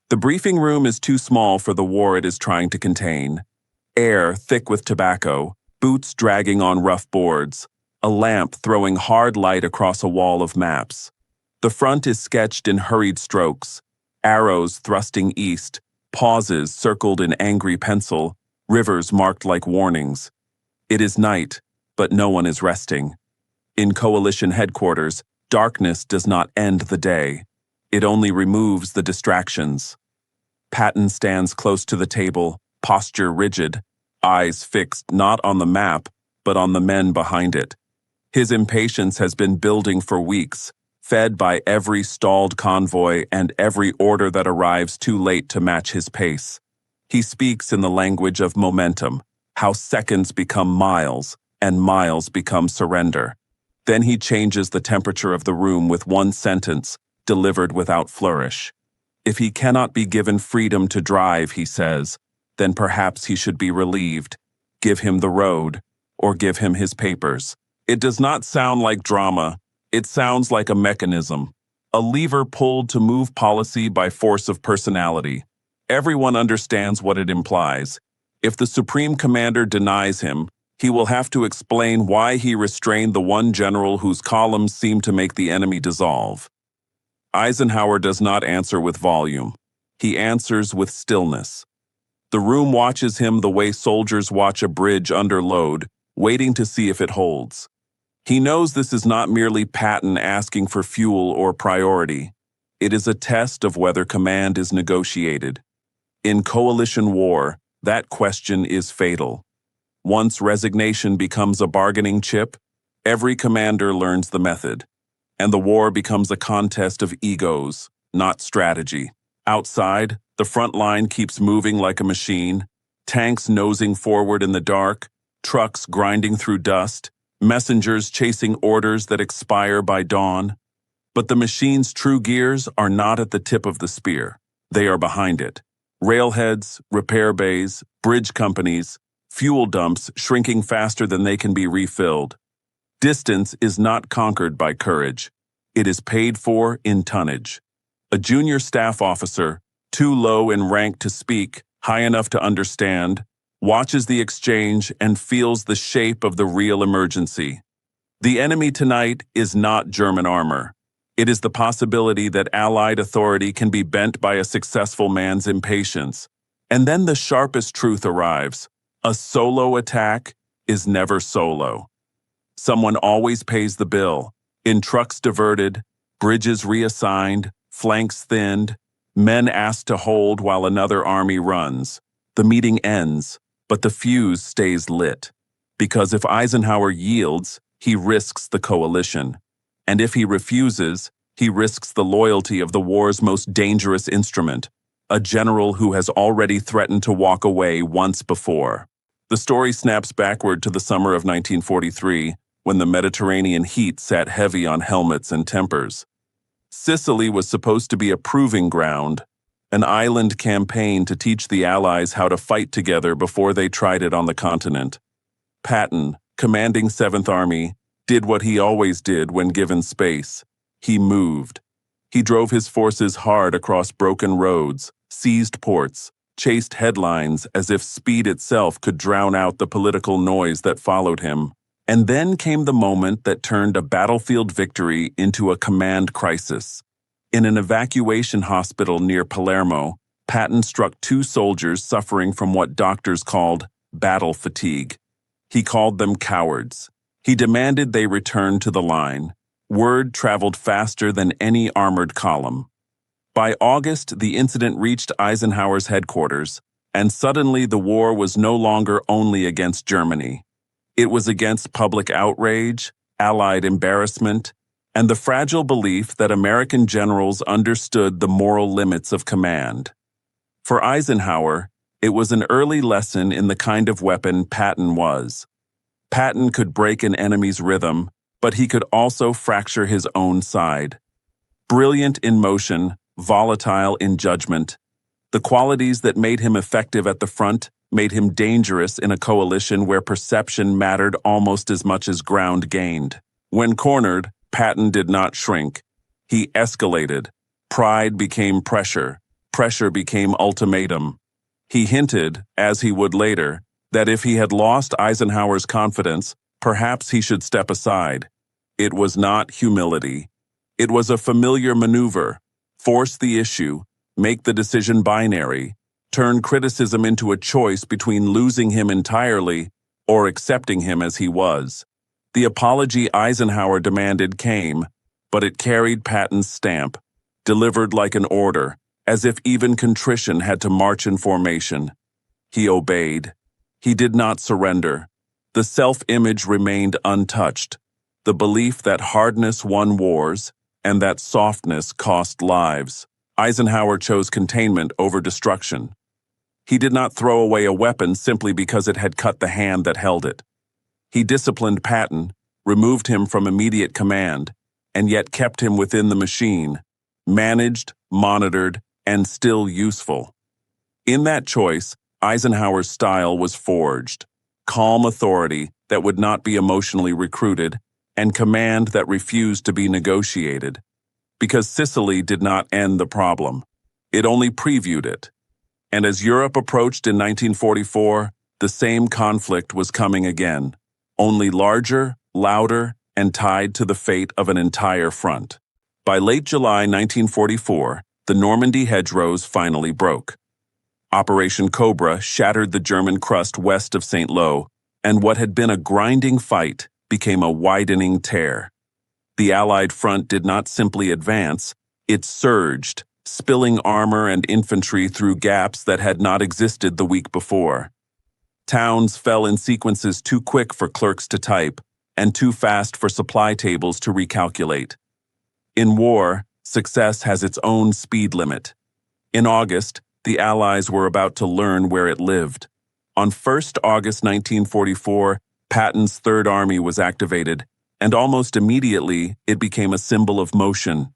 The briefing room is too small for the war it is trying to contain. Air thick with tobacco, boots dragging on rough boards, a lamp throwing hard light across a wall of maps. The front is sketched in hurried strokes, arrows thrusting east, pauses circled in angry pencil, rivers marked like warnings. It is night, but no one is resting. In coalition headquarters, darkness does not end the day. It only removes the distractions. Patton stands close to the table, posture rigid, eyes fixed not on the map, but on the men behind it. His impatience has been building for weeks, fed by every stalled convoy and every order that arrives too late to match his pace. He speaks in the language of momentum, how seconds become miles, and miles become surrender. Then he changes the temperature of the room with one sentence, delivered without flourish. If he cannot be given freedom to drive, he says, then perhaps he should be relieved. Give him the road, or give him his papers. It does not sound like drama. It sounds like a mechanism, a lever pulled to move policy by force of personality. Everyone understands what it implies. If the Supreme Commander denies him, he will have to explain why he restrained the one general whose columns seem to make the enemy dissolve. Eisenhower does not answer with volume. He answers with stillness. The room watches him the way soldiers watch a bridge under load, waiting to see if it holds. He knows this is not merely Patton asking for fuel or priority. It is a test of whether command is negotiated. In coalition war, that question is fatal. Once resignation becomes a bargaining chip, every commander learns the method, and the war becomes a contest of egos, not strategy. Outside, the front line keeps moving like a machine, tanks nosing forward in the dark, trucks grinding through dust, messengers chasing orders that expire by dawn. But the machine's true gears are not at the tip of the spear. They are behind it. Railheads, repair bays, bridge companies, fuel dumps shrinking faster than they can be refilled. Distance is not conquered by courage. It is paid for in tonnage. A junior staff officer, too low in rank to speak, high enough to understand, watches the exchange and feels the shape of the real emergency. The enemy tonight is not German armor. It is the possibility that Allied authority can be bent by a successful man's impatience. And then the sharpest truth arrives. A solo attack is never solo. Someone always pays the bill. In trucks diverted, bridges reassigned, flanks thinned, men asked to hold while another army runs. The meeting ends, but the fuse stays lit. Because if Eisenhower yields, he risks the coalition. And if he refuses, he risks the loyalty of the war's most dangerous instrument, a general who has already threatened to walk away once before. The story snaps backward to the summer of 1943, when the Mediterranean heat sat heavy on helmets and tempers. Sicily was supposed to be a proving ground, an island campaign to teach the Allies how to fight together before they tried it on the continent. Patton, commanding 7th Army, did what he always did when given space. He moved. He drove his forces hard across broken roads, seized ports, chased headlines as if speed itself could drown out the political noise that followed him. And then came the moment that turned a battlefield victory into a command crisis. In an evacuation hospital near Palermo, Patton struck 2 soldiers suffering from what doctors called battle fatigue. He called them cowards. He demanded they return to the line. Word traveled faster than any armored column. By August, the incident reached Eisenhower's headquarters, and suddenly the war was no longer only against Germany. It was against public outrage, Allied embarrassment, and the fragile belief that American generals understood the moral limits of command. For Eisenhower, it was an early lesson in the kind of weapon Patton was. Patton could break an enemy's rhythm, but he could also fracture his own side. Brilliant in motion, volatile in judgment, the qualities that made him effective at the front made him dangerous in a coalition where perception mattered almost as much as ground gained. When cornered, Patton did not shrink. He escalated. Pride became pressure. pressure became ultimatum. He hinted, as he would later, that if he had lost Eisenhower's confidence, perhaps he should step aside. It was not humility. It was a familiar maneuver: force the issue, make the decision binary, turn criticism into a choice between losing him entirely or accepting him as he was. The apology Eisenhower demanded came, but it carried Patton's stamp, delivered like an order, as if even contrition had to march in formation. He obeyed. He did not surrender. The self-image remained untouched, the belief that hardness won wars and that softness cost lives. Eisenhower chose containment over destruction. He did not throw away a weapon simply because it had cut the hand that held it. He disciplined Patton, removed him from immediate command, and yet kept him within the machine, managed, monitored, and still useful. In that choice, Eisenhower's style was forged: calm authority that would not be emotionally recruited, and command that refused to be negotiated. Because Sicily did not end the problem. It only previewed it. And as Europe approached in 1944, the same conflict was coming again, only larger, louder, and tied to the fate of an entire front. By late July 1944, the Normandy hedgerows finally broke. Operation Cobra shattered the German crust west of St. Lo, and what had been a grinding fight became a widening tear. The Allied front did not simply advance, it surged, spilling armor and infantry through gaps that had not existed the week before. Towns fell in sequences too quick for clerks to type, and too fast for supply tables to recalculate. In war, success has its own speed limit. In August, the Allies were about to learn where it lived. On 1st August 1944, Patton's Third Army was activated, and almost immediately it became a symbol of motion.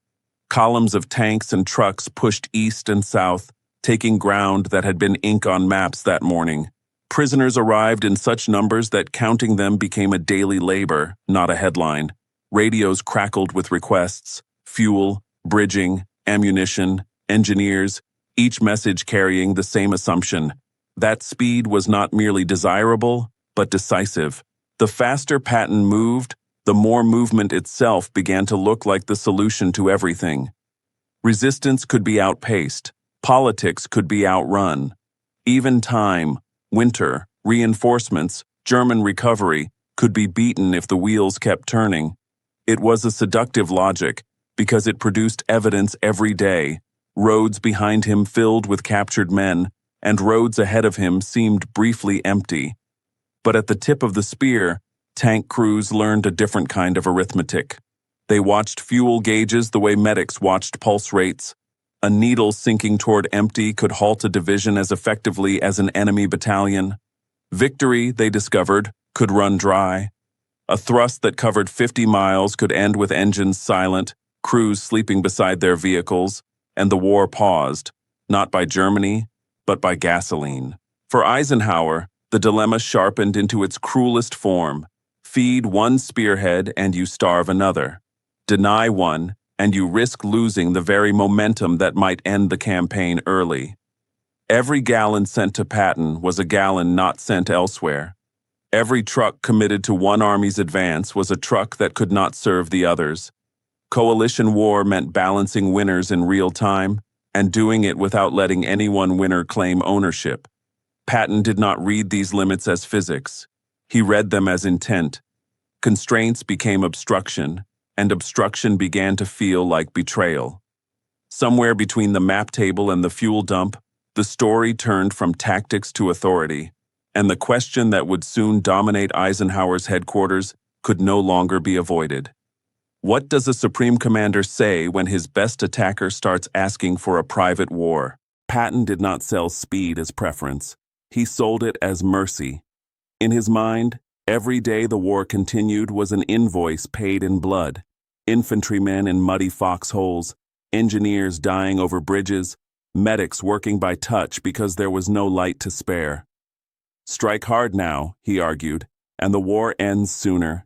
Columns of tanks and trucks pushed east and south, taking ground that had been ink on maps that morning. Prisoners arrived in such numbers that counting them became a daily labor, not a headline. Radios crackled with requests: fuel, bridging, ammunition, engineers, each message carrying the same assumption: that speed was not merely desirable, but decisive. The faster Patton moved, the more movement itself began to look like the solution to everything. Resistance could be outpaced, politics could be outrun. Even time, winter, reinforcements, German recovery could be beaten if the wheels kept turning. It was a seductive logic because it produced evidence every day. Roads behind him filled with captured men, and roads ahead of him seemed briefly empty. But at the tip of the spear, tank crews learned a different kind of arithmetic. They watched fuel gauges the way medics watched pulse rates. A needle sinking toward empty could halt a division as effectively as an enemy battalion. Victory, they discovered, could run dry. A thrust that covered 50 miles could end with engines silent, crews sleeping beside their vehicles, and the war paused, not by Germany, but by gasoline. For Eisenhower, the dilemma sharpened into its cruelest form: feed one spearhead and you starve another. Deny one, and you risk losing the very momentum that might end the campaign early. Every gallon sent to Patton was a gallon not sent elsewhere. Every truck committed to one army's advance was a truck that could not serve the others. Coalition war meant balancing winners in real time, and doing it without letting any one winner claim ownership. Patton did not read these limits as physics. He read them as intent. Constraints became obstruction, and obstruction began to feel like betrayal. Somewhere between the map table and the fuel dump, the story turned from tactics to authority, and the question that would soon dominate Eisenhower's headquarters could no longer be avoided. What does a supreme commander say when his best attacker starts asking for a private war? Patton did not sell speed as preference. He sold it as mercy. In his mind, every day the war continued was an invoice paid in blood. Infantrymen in muddy foxholes, engineers dying over bridges, medics working by touch because there was no light to spare. Strike hard now, he argued, and the war ends sooner.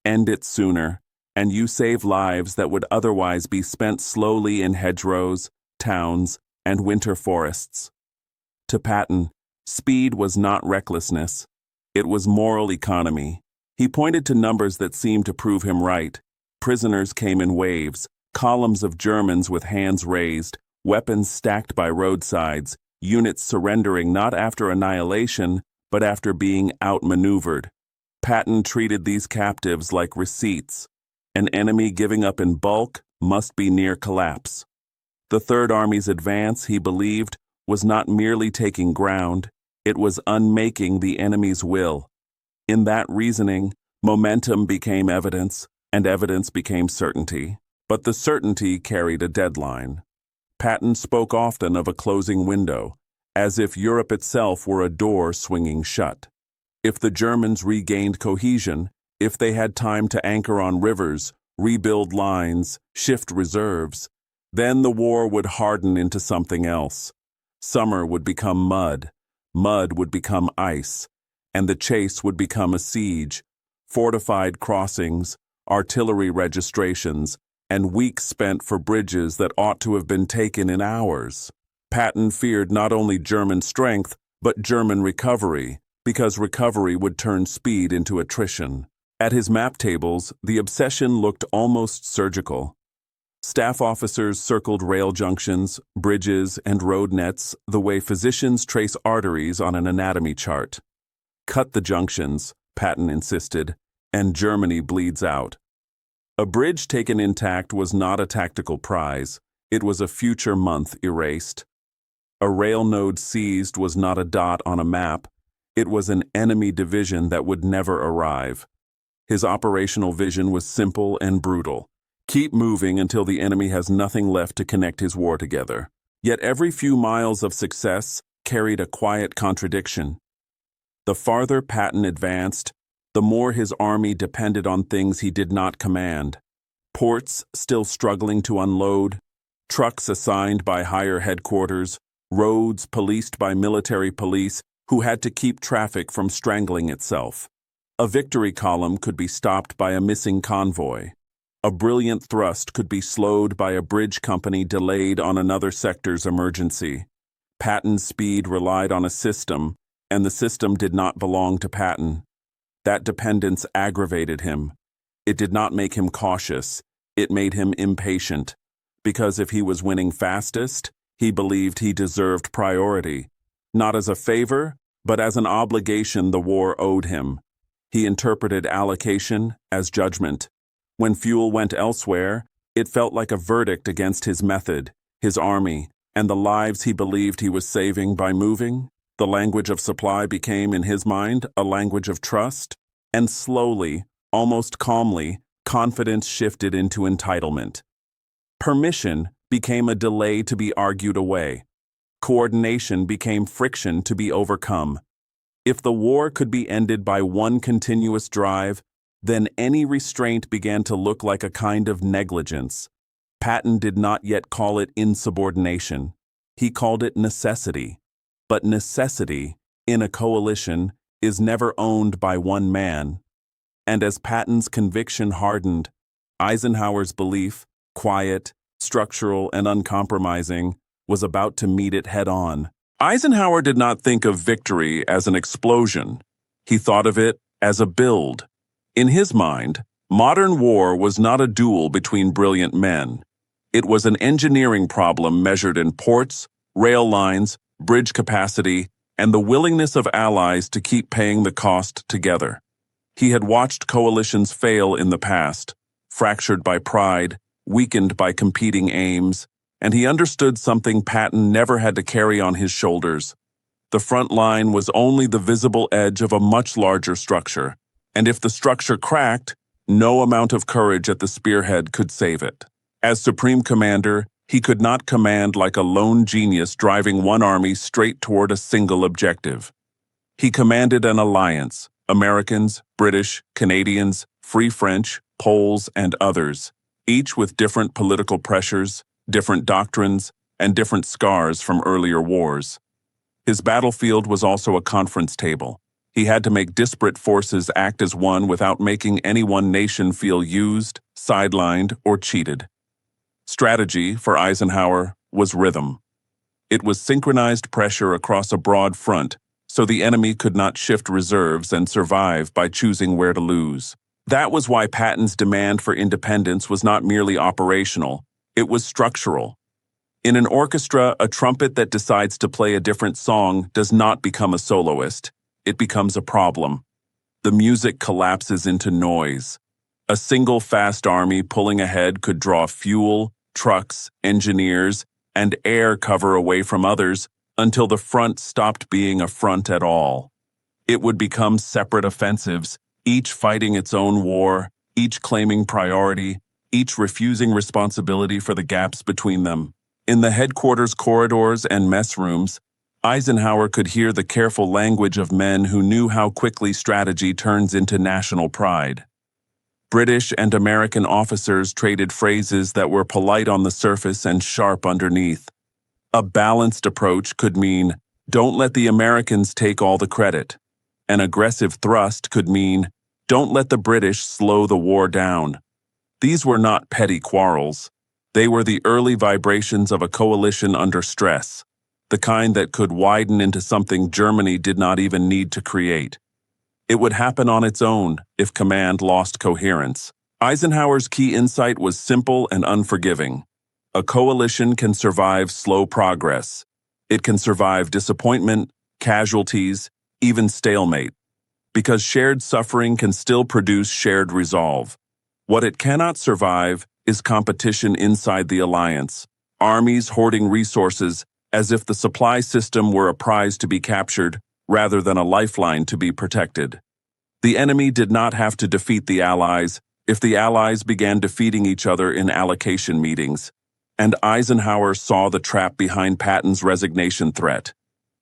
End it sooner, and you save lives that would otherwise be spent slowly in hedgerows, towns, and winter forests. To Patton, speed was not recklessness. It was moral economy. He pointed to numbers that seemed to prove him right. Prisoners came in waves, columns of Germans with hands raised, weapons stacked by roadsides, units surrendering not after annihilation, but after being outmaneuvered. Patton treated these captives like receipts. An enemy giving up in bulk must be near collapse. The Third Army's advance, he believed, was not merely taking ground, it was unmaking the enemy's will. In that reasoning, momentum became evidence, and evidence became certainty. But the certainty carried a deadline. Patton spoke often of a closing window, as if Europe itself were a door swinging shut. If the Germans regained cohesion, if they had time to anchor on rivers, rebuild lines, shift reserves, then the war would harden into something else. Summer would become mud, mud would become ice, and the chase would become a siege, fortified crossings, artillery registrations, and weeks spent for bridges that ought to have been taken in hours. Patton feared not only German strength, but German recovery, because recovery would turn speed into attrition. At his map tables, the obsession looked almost surgical. Staff officers circled rail junctions, bridges, and road nets the way physicians trace arteries on an anatomy chart. Cut the junctions, Patton insisted, and Germany bleeds out. A bridge taken intact was not a tactical prize, it was a future month erased. A rail node seized was not a dot on a map, it was an enemy division that would never arrive. His operational vision was simple and brutal. Keep moving until the enemy has nothing left to connect his war together. Yet every few miles of success carried a quiet contradiction. The farther Patton advanced, the more his army depended on things he did not command. Ports still struggling to unload, trucks assigned by higher headquarters, roads policed by military police who had to keep traffic from strangling itself. A victory column could be stopped by a missing convoy. A brilliant thrust could be slowed by a bridge company delayed on another sector's emergency. Patton's speed relied on a system, and the system did not belong to Patton. That dependence aggravated him. It did not make him cautious, it made him impatient, because if he was winning fastest, he believed he deserved priority, not as a favor, but as an obligation the war owed him. He interpreted allocation as judgment. When fuel went elsewhere, it felt like a verdict against his method, his army, and the lives he believed he was saving by moving. The language of supply became, in his mind, a language of trust, and slowly, almost calmly, confidence shifted into entitlement. Permission became a delay to be argued away. Coordination became friction to be overcome. If the war could be ended by one continuous drive, then any restraint began to look like a kind of negligence. Patton did not yet call it insubordination. He called it necessity. But necessity, in a coalition, is never owned by one man. And as Patton's conviction hardened, Eisenhower's belief, quiet, structural, and uncompromising, was about to meet it head-on. Eisenhower did not think of victory as an explosion. He thought of it as a build. In his mind, modern war was not a duel between brilliant men. It was an engineering problem measured in ports, rail lines, bridge capacity, and the willingness of allies to keep paying the cost together. He had watched coalitions fail in the past, fractured by pride, weakened by competing aims, and he understood something Patton never had to carry on his shoulders. The front line was only the visible edge of a much larger structure, and if the structure cracked, no amount of courage at the spearhead could save it. As Supreme Commander, he could not command like a lone genius driving one army straight toward a single objective. He commanded an alliance, Americans, British, Canadians, Free French, Poles, and others, each with different political pressures, different doctrines, and different scars from earlier wars. His battlefield was also a conference table. He had to make disparate forces act as one without making any one nation feel used, sidelined, or cheated. Strategy, for Eisenhower, was rhythm. It was synchronized pressure across a broad front, so the enemy could not shift reserves and survive by choosing where to lose. That was why Patton's demand for independence was not merely operational, it was structural. In an orchestra, a trumpet that decides to play a different song does not become a soloist. It becomes a problem. The music collapses into noise. A single fast army pulling ahead could draw fuel, trucks, engineers, and air cover away from others until the front stopped being a front at all. It would become separate offensives, each fighting its own war, each claiming priority, each refusing responsibility for the gaps between them. In the headquarters corridors and mess rooms, Eisenhower could hear the careful language of men who knew how quickly strategy turns into national pride. British and American officers traded phrases that were polite on the surface and sharp underneath. A balanced approach could mean, "Don't let the Americans take all the credit." An aggressive thrust could mean, "Don't let the British slow the war down." These were not petty quarrels. They were the early vibrations of a coalition under stress, the kind that could widen into something Germany did not even need to create. It would happen on its own if command lost coherence. Eisenhower's key insight was simple and unforgiving. A coalition can survive slow progress. It can survive disappointment, casualties, even stalemate, because shared suffering can still produce shared resolve. What it cannot survive is competition inside the alliance, armies hoarding resources as if the supply system were a prize to be captured rather than a lifeline to be protected. The enemy did not have to defeat the Allies if the Allies began defeating each other in allocation meetings, and Eisenhower saw the trap behind Patton's resignation threat.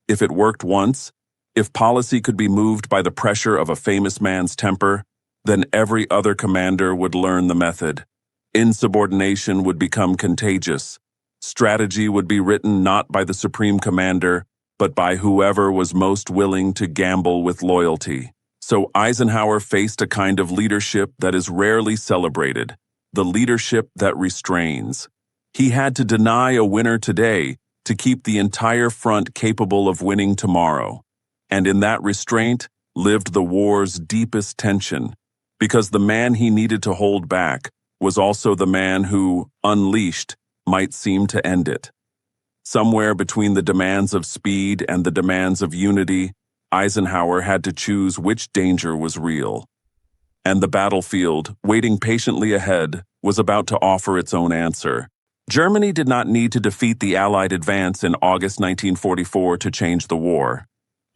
If it worked once, if policy could be moved by the pressure of a famous man's temper, then every other commander would learn the method. Insubordination would become contagious. Strategy would be written not by the supreme commander, but by whoever was most willing to gamble with loyalty. So Eisenhower faced a kind of leadership that is rarely celebrated, the leadership that restrains. He had to deny a winner today to keep the entire front capable of winning tomorrow. And in that restraint lived the war's deepest tension, because the man he needed to hold back was also the man who, unleashed, might seem to end it. Somewhere between the demands of speed and the demands of unity, Eisenhower had to choose which danger was real. And the battlefield, waiting patiently ahead, was about to offer its own answer. Germany did not need to defeat the Allied advance in August 1944 to change the war.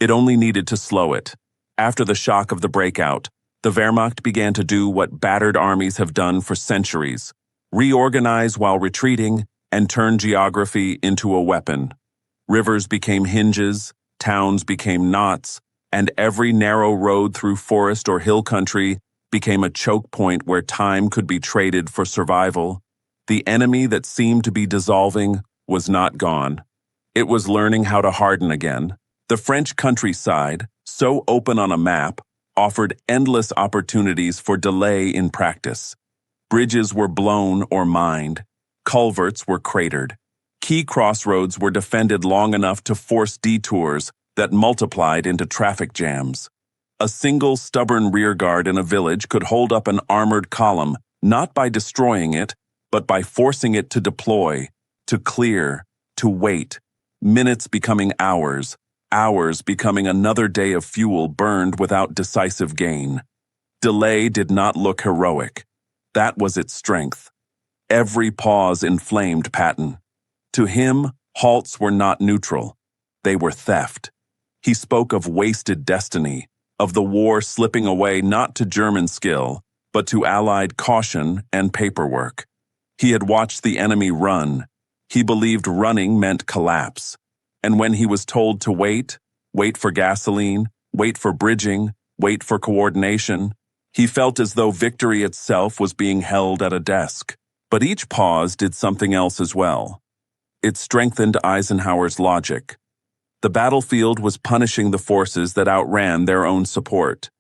It only needed to slow it. After the shock of the breakout, the Wehrmacht began to do what battered armies have done for centuries: reorganize while retreating and turn geography into a weapon. Rivers became hinges, towns became knots, and every narrow road through forest or hill country became a choke point where time could be traded for survival. The enemy that seemed to be dissolving was not gone. It was learning how to harden again. The French countryside, so open on a map, offered endless opportunities for delay in practice. Bridges were blown or mined. Culverts were cratered. Key crossroads were defended long enough to force detours that multiplied into traffic jams. A single stubborn rearguard in a village could hold up an armored column, not by destroying it, but by forcing it to deploy, to clear, to wait, minutes becoming hours, hours becoming another day of fuel burned without decisive gain. Delay did not look heroic. That was its strength. Every pause inflamed Patton. To him, halts were not neutral. They were theft. He spoke of wasted destiny, of the war slipping away not to German skill, but to Allied caution and paperwork. He had watched the enemy run. He believed running meant collapse. And when he was told to wait for gasoline, wait for bridging, wait for coordination, he felt as though victory itself was being held at a desk. But each pause did something else as well. It strengthened Eisenhower's logic. The battlefield was punishing the forces that outran their own support.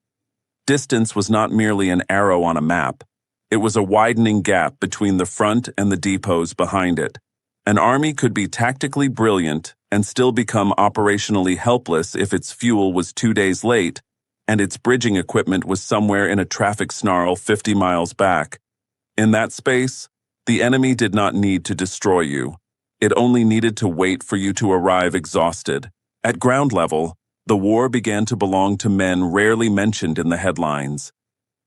Distance was not merely an arrow on a map. It was a widening gap between the front and the depots behind it. An army could be tactically brilliant and still become operationally helpless if its fuel was 2 days late and its bridging equipment was somewhere in a traffic snarl 50 miles back. In that space, the enemy did not need to destroy you. It only needed to wait for you to arrive exhausted. At ground level, the war began to belong to men rarely mentioned in the headlines.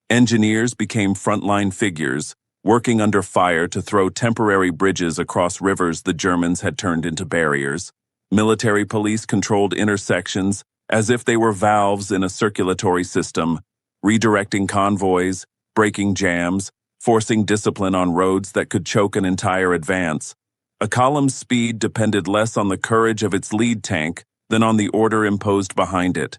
Engineers became frontline figures, working under fire to throw temporary bridges across rivers the Germans had turned into barriers. Military police controlled intersections as if they were valves in a circulatory system, redirecting convoys, breaking jams, forcing discipline on roads that could choke an entire advance. A column's speed depended less on the courage of its lead tank than on the order imposed behind it.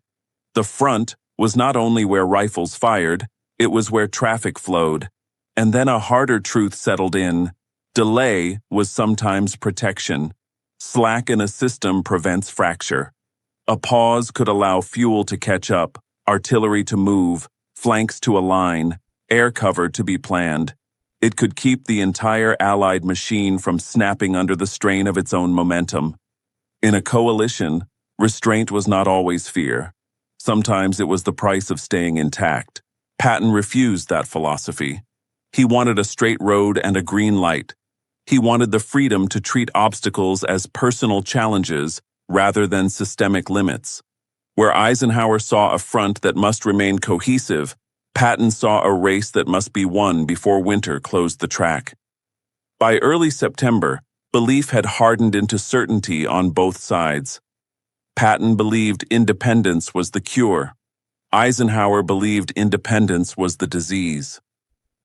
The front was not only where rifles fired, it was where traffic flowed. And then a harder truth settled in. Delay was sometimes protection. Slack in a system prevents fracture. A pause could allow fuel to catch up, artillery to move, flanks to align, air cover to be planned. It could keep the entire Allied machine from snapping under the strain of its own momentum. In a coalition, restraint was not always fear. Sometimes it was the price of staying intact. Patton refused that philosophy. He wanted a straight road and a green light. He wanted the freedom to treat obstacles as personal challenges rather than systemic limits. Where Eisenhower saw a front that must remain cohesive, Patton saw a race that must be won before winter closed the track. By early September, belief had hardened into certainty on both sides. Patton believed independence was the cure. Eisenhower believed independence was the disease.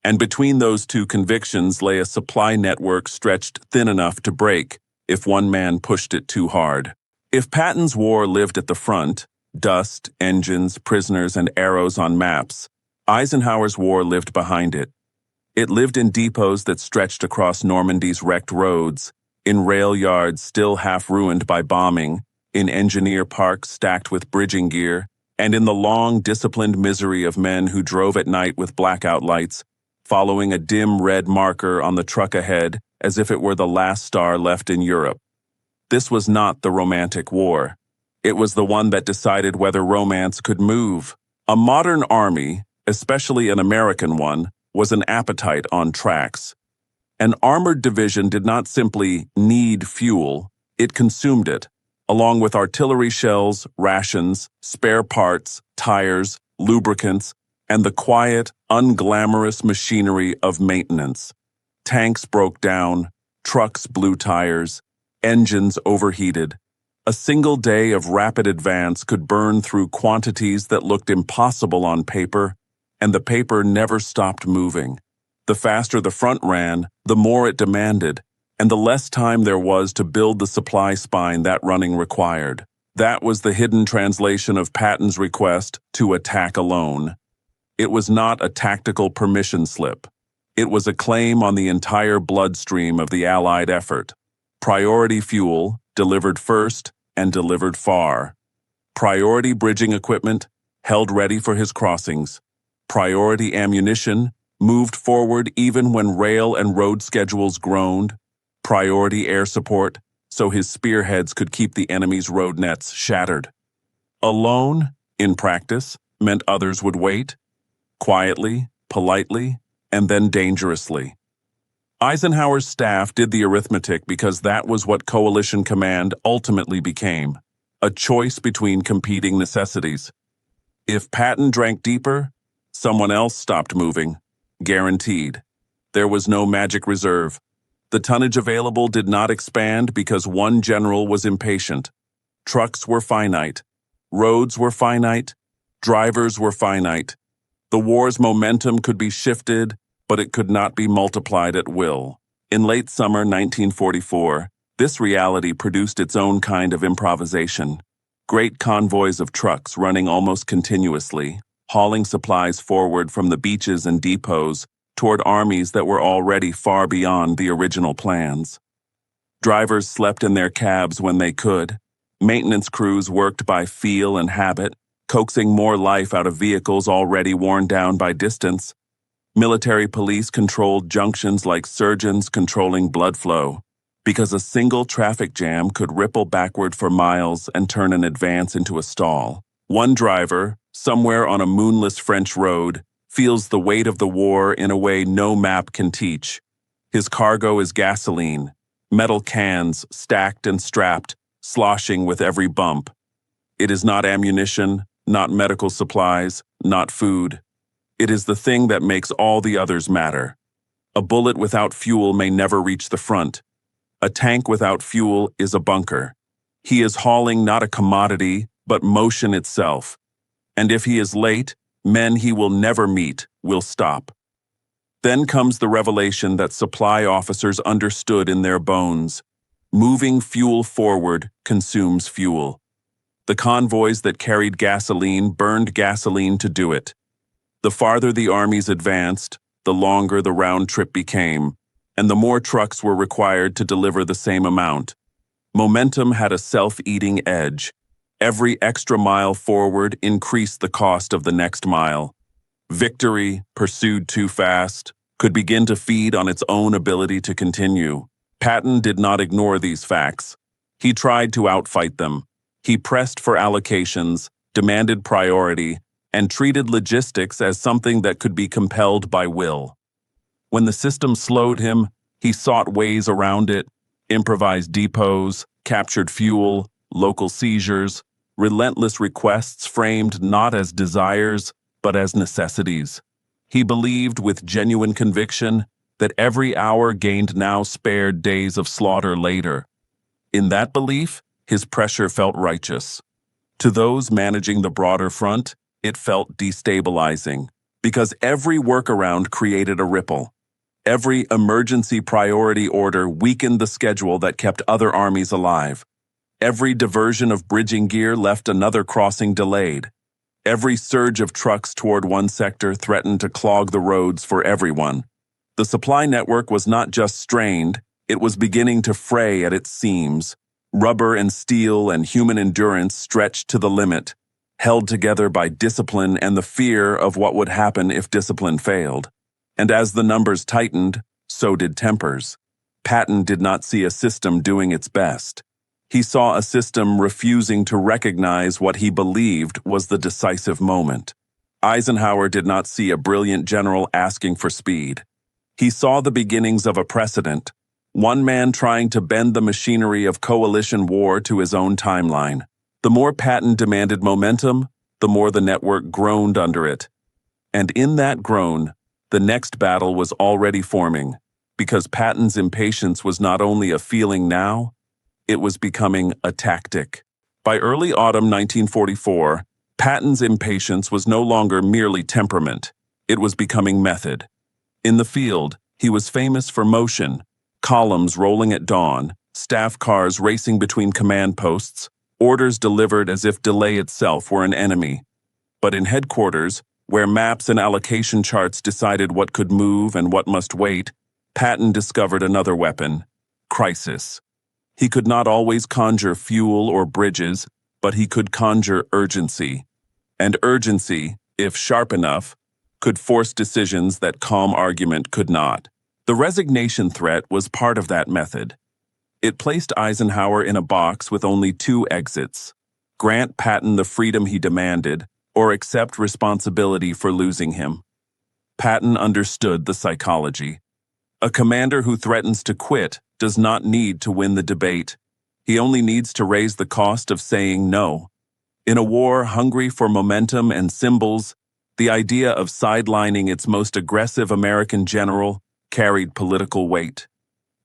And between those two convictions lay a supply network stretched thin enough to break if one man pushed it too hard. If Patton's war lived at the front, dust, engines, prisoners, and arrows on maps, Eisenhower's war lived behind it. It lived in depots that stretched across Normandy's wrecked roads, in rail yards still half ruined by bombing, in engineer parks stacked with bridging gear, and in the long, disciplined misery of men who drove at night with blackout lights, following a dim red marker on the truck ahead as if it were the last star left in Europe. This was not the romantic war. It was the one that decided whether romance could move. A modern army, especially an American one, was an appetite on tracks. An armored division did not simply need fuel, it consumed it, along with artillery shells, rations, spare parts, tires, lubricants, and the quiet, unglamorous machinery of maintenance. Tanks broke down, trucks blew tires, engines overheated. A single day of rapid advance could burn through quantities that looked impossible on paper, and the paper never stopped moving. The faster the front ran, the more it demanded, and the less time there was to build the supply spine that running required. That was the hidden translation of Patton's request to attack alone. It was not a tactical permission slip. It was a claim on the entire bloodstream of the Allied effort. Priority fuel, delivered first and delivered far. Priority bridging equipment, held ready for his crossings. Priority ammunition, moved forward even when rail and road schedules groaned. Priority air support, so his spearheads could keep the enemy's road nets shattered. Alone, in practice, meant others would wait. Quietly, politely, and then dangerously. Eisenhower's staff did the arithmetic because that was what coalition command ultimately became, a choice between competing necessities. If Patton drank deeper, someone else stopped moving, guaranteed. There was no magic reserve. The tonnage available did not expand because one general was impatient. Trucks were finite. Roads were finite. Drivers were finite. The war's momentum could be shifted, but it could not be multiplied at will. In late summer 1944, this reality produced its own kind of improvisation. Great convoys of trucks running almost continuously, hauling supplies forward from the beaches and depots toward armies that were already far beyond the original plans. Drivers slept in their cabs when they could. Maintenance crews worked by feel and habit, coaxing more life out of vehicles already worn down by distance. Military police controlled junctions like surgeons controlling blood flow. because a single traffic jam could ripple backward for miles and turn an advance into a stall. One driver, somewhere on a moonless French road, feels the weight of the war in a way no map can teach. His cargo is gasoline, metal cans stacked and strapped, sloshing with every bump. It is not ammunition, not medical supplies, not food. It is the thing that makes all the others matter. A bullet without fuel may never reach the front. A tank without fuel is a bunker. He is hauling not a commodity, but motion itself. And if he is late, men he will never meet will stop. Then comes the revelation that supply officers understood in their bones. Moving fuel forward consumes fuel. The convoys that carried gasoline burned gasoline to do it. The farther the armies advanced, the longer the round trip became, and the more trucks were required to deliver the same amount. Momentum had a self-eating edge. Every extra mile forward increased the cost of the next mile. Victory, pursued too fast, could begin to feed on its own ability to continue. Patton did not ignore these facts. He tried to outfight them. He pressed for allocations, demanded priority, and treated logistics as something that could be compelled by will. When the system slowed him, he sought ways around it, improvised depots, captured fuel, local seizures, relentless requests framed not as desires, but as necessities. He believed with genuine conviction that every hour gained now spared days of slaughter later. In that belief, his pressure felt righteous. To those managing the broader front, it felt destabilizing, because every workaround created a ripple. Every emergency priority order weakened the schedule that kept other armies alive. Every diversion of bridging gear left another crossing delayed. Every surge of trucks toward one sector threatened to clog the roads for everyone. The supply network was not just strained, it was beginning to fray at its seams. Rubber and steel and human endurance stretched to the limit, held together by discipline and the fear of what would happen if discipline failed. And as the numbers tightened, so did tempers. Patton did not see a system doing its best. He saw a system refusing to recognize what he believed was the decisive moment. Eisenhower did not see a brilliant general asking for speed. He saw the beginnings of a precedent, one man trying to bend the machinery of coalition war to his own timeline. The more Patton demanded momentum, the more the network groaned under it. And in that groan, the next battle was already forming, because Patton's impatience was not only a feeling now, it was becoming a tactic. By early autumn 1944, Patton's impatience was no longer merely temperament. It was becoming method. In the field, he was famous for motion, columns rolling at dawn, staff cars racing between command posts, orders delivered as if delay itself were an enemy. But in headquarters, where maps and allocation charts decided what could move and what must wait, Patton discovered another weapon: crisis. He could not always conjure fuel or bridges, but he could conjure urgency. And urgency, if sharp enough, could force decisions that calm argument could not. The resignation threat was part of that method. It placed Eisenhower in a box with only two exits: grant Patton the freedom he demanded, or accept responsibility for losing him. Patton understood the psychology. A commander who threatens to quit does not need to win the debate. He only needs to raise the cost of saying no. In a war hungry for momentum and symbols, the idea of sidelining its most aggressive American general carried political weight.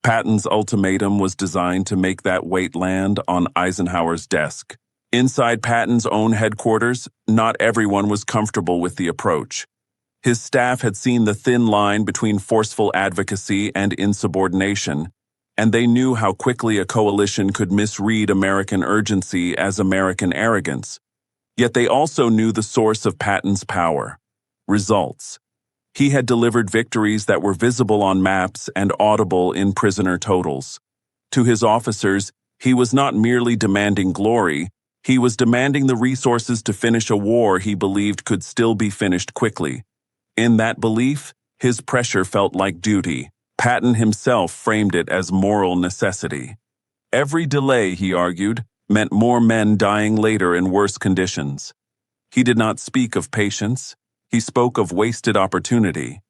Patton's ultimatum was designed to make that weight land on Eisenhower's desk. Inside Patton's own headquarters, not everyone was comfortable with the approach. His staff had seen the thin line between forceful advocacy and insubordination, and they knew how quickly a coalition could misread American urgency as American arrogance. Yet they also knew the source of Patton's power: results. He had delivered victories that were visible on maps and audible in prisoner totals. To his officers, he was not merely demanding glory, he was demanding the resources to finish a war he believed could still be finished quickly. In that belief, his pressure felt like duty, Patton himself framed it as moral necessity. Every delay, he argued, meant more men dying later in worse conditions. He did not speak of patience. He spoke of wasted opportunity.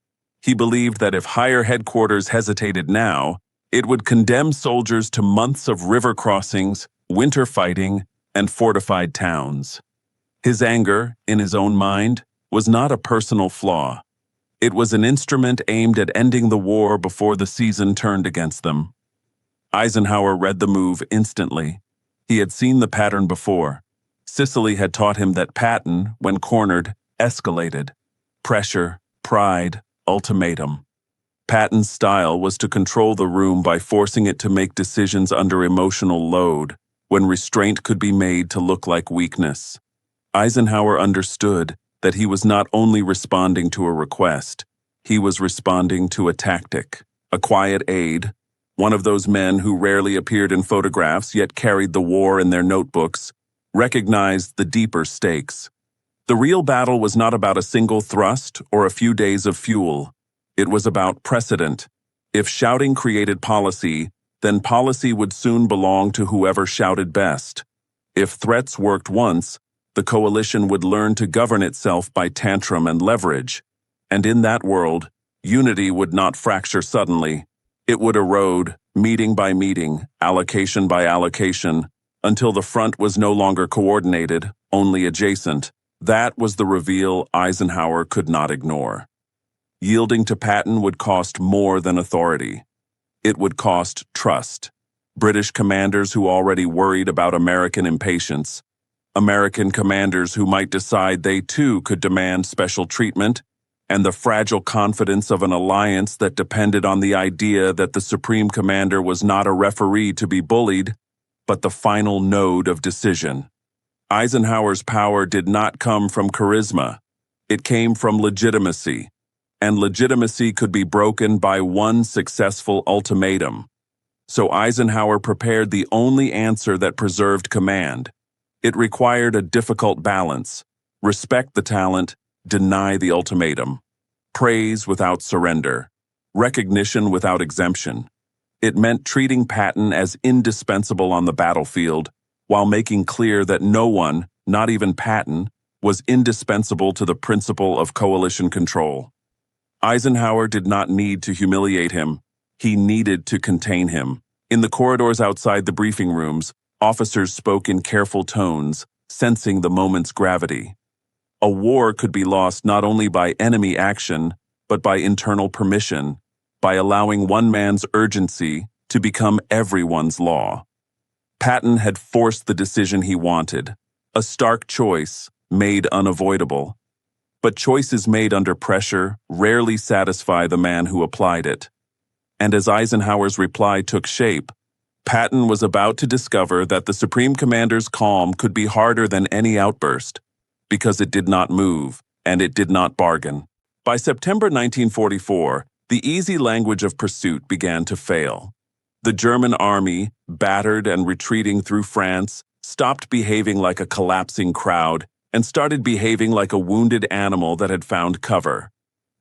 He believed that if higher headquarters hesitated now, it would condemn soldiers to months of river crossings, winter fighting, and fortified towns. His anger, in his own mind, was not a personal flaw. It was an instrument aimed at ending the war before the season turned against them. Eisenhower read the move instantly. He had seen the pattern before. Sicily had taught him that Patton, when cornered, escalated. Pressure, pride, ultimatum. Patton's style was to control the room by forcing it to make decisions under emotional load, when restraint could be made to look like weakness. Eisenhower understood that he was not only responding to a request, he was responding to a tactic, a quiet aid, one of those men who rarely appeared in photographs yet carried the war in their notebooks, recognized the deeper stakes. The real battle was not about a single thrust or a few days of fuel. It was about precedent. If shouting created policy, then policy would soon belong to whoever shouted best. If threats worked once, the coalition would learn to govern itself by tantrum and leverage. And in that world, unity would not fracture suddenly. It would erode, meeting by meeting, allocation by allocation, until the front was no longer coordinated, only adjacent. That was the reveal Eisenhower could not ignore. Yielding to Patton would cost more than authority. It would cost trust. British commanders who already worried about American impatience, American commanders who might decide they too could demand special treatment, and the fragile confidence of an alliance that depended on the idea that the Supreme Commander was not a referee to be bullied, but the final node of decision. Eisenhower's power did not come from charisma. It came from legitimacy, and legitimacy could be broken by one successful ultimatum. So Eisenhower prepared the only answer that preserved command. It required a difficult balance: respect the talent, deny the ultimatum; praise without surrender; recognition without exemption. It meant treating Patton as indispensable on the battlefield, while making clear that no one, not even Patton, was indispensable to the principle of coalition control. Eisenhower did not need to humiliate him. He needed to contain him. In the corridors outside the briefing rooms, officers spoke in careful tones, sensing the moment's gravity. A war could be lost not only by enemy action, but by internal permission, by allowing one man's urgency to become everyone's law. Patton had forced the decision he wanted, a stark choice, made unavoidable. But choices made under pressure rarely satisfy the man who applied it. And as Eisenhower's reply took shape, Patton was about to discover that the Supreme Commander's calm could be harder than any outburst, because it did not move, and it did not bargain. By September 1944, the easy language of pursuit began to fail. The German army, battered and retreating through France, stopped behaving like a collapsing crowd and started behaving like a wounded animal that had found cover.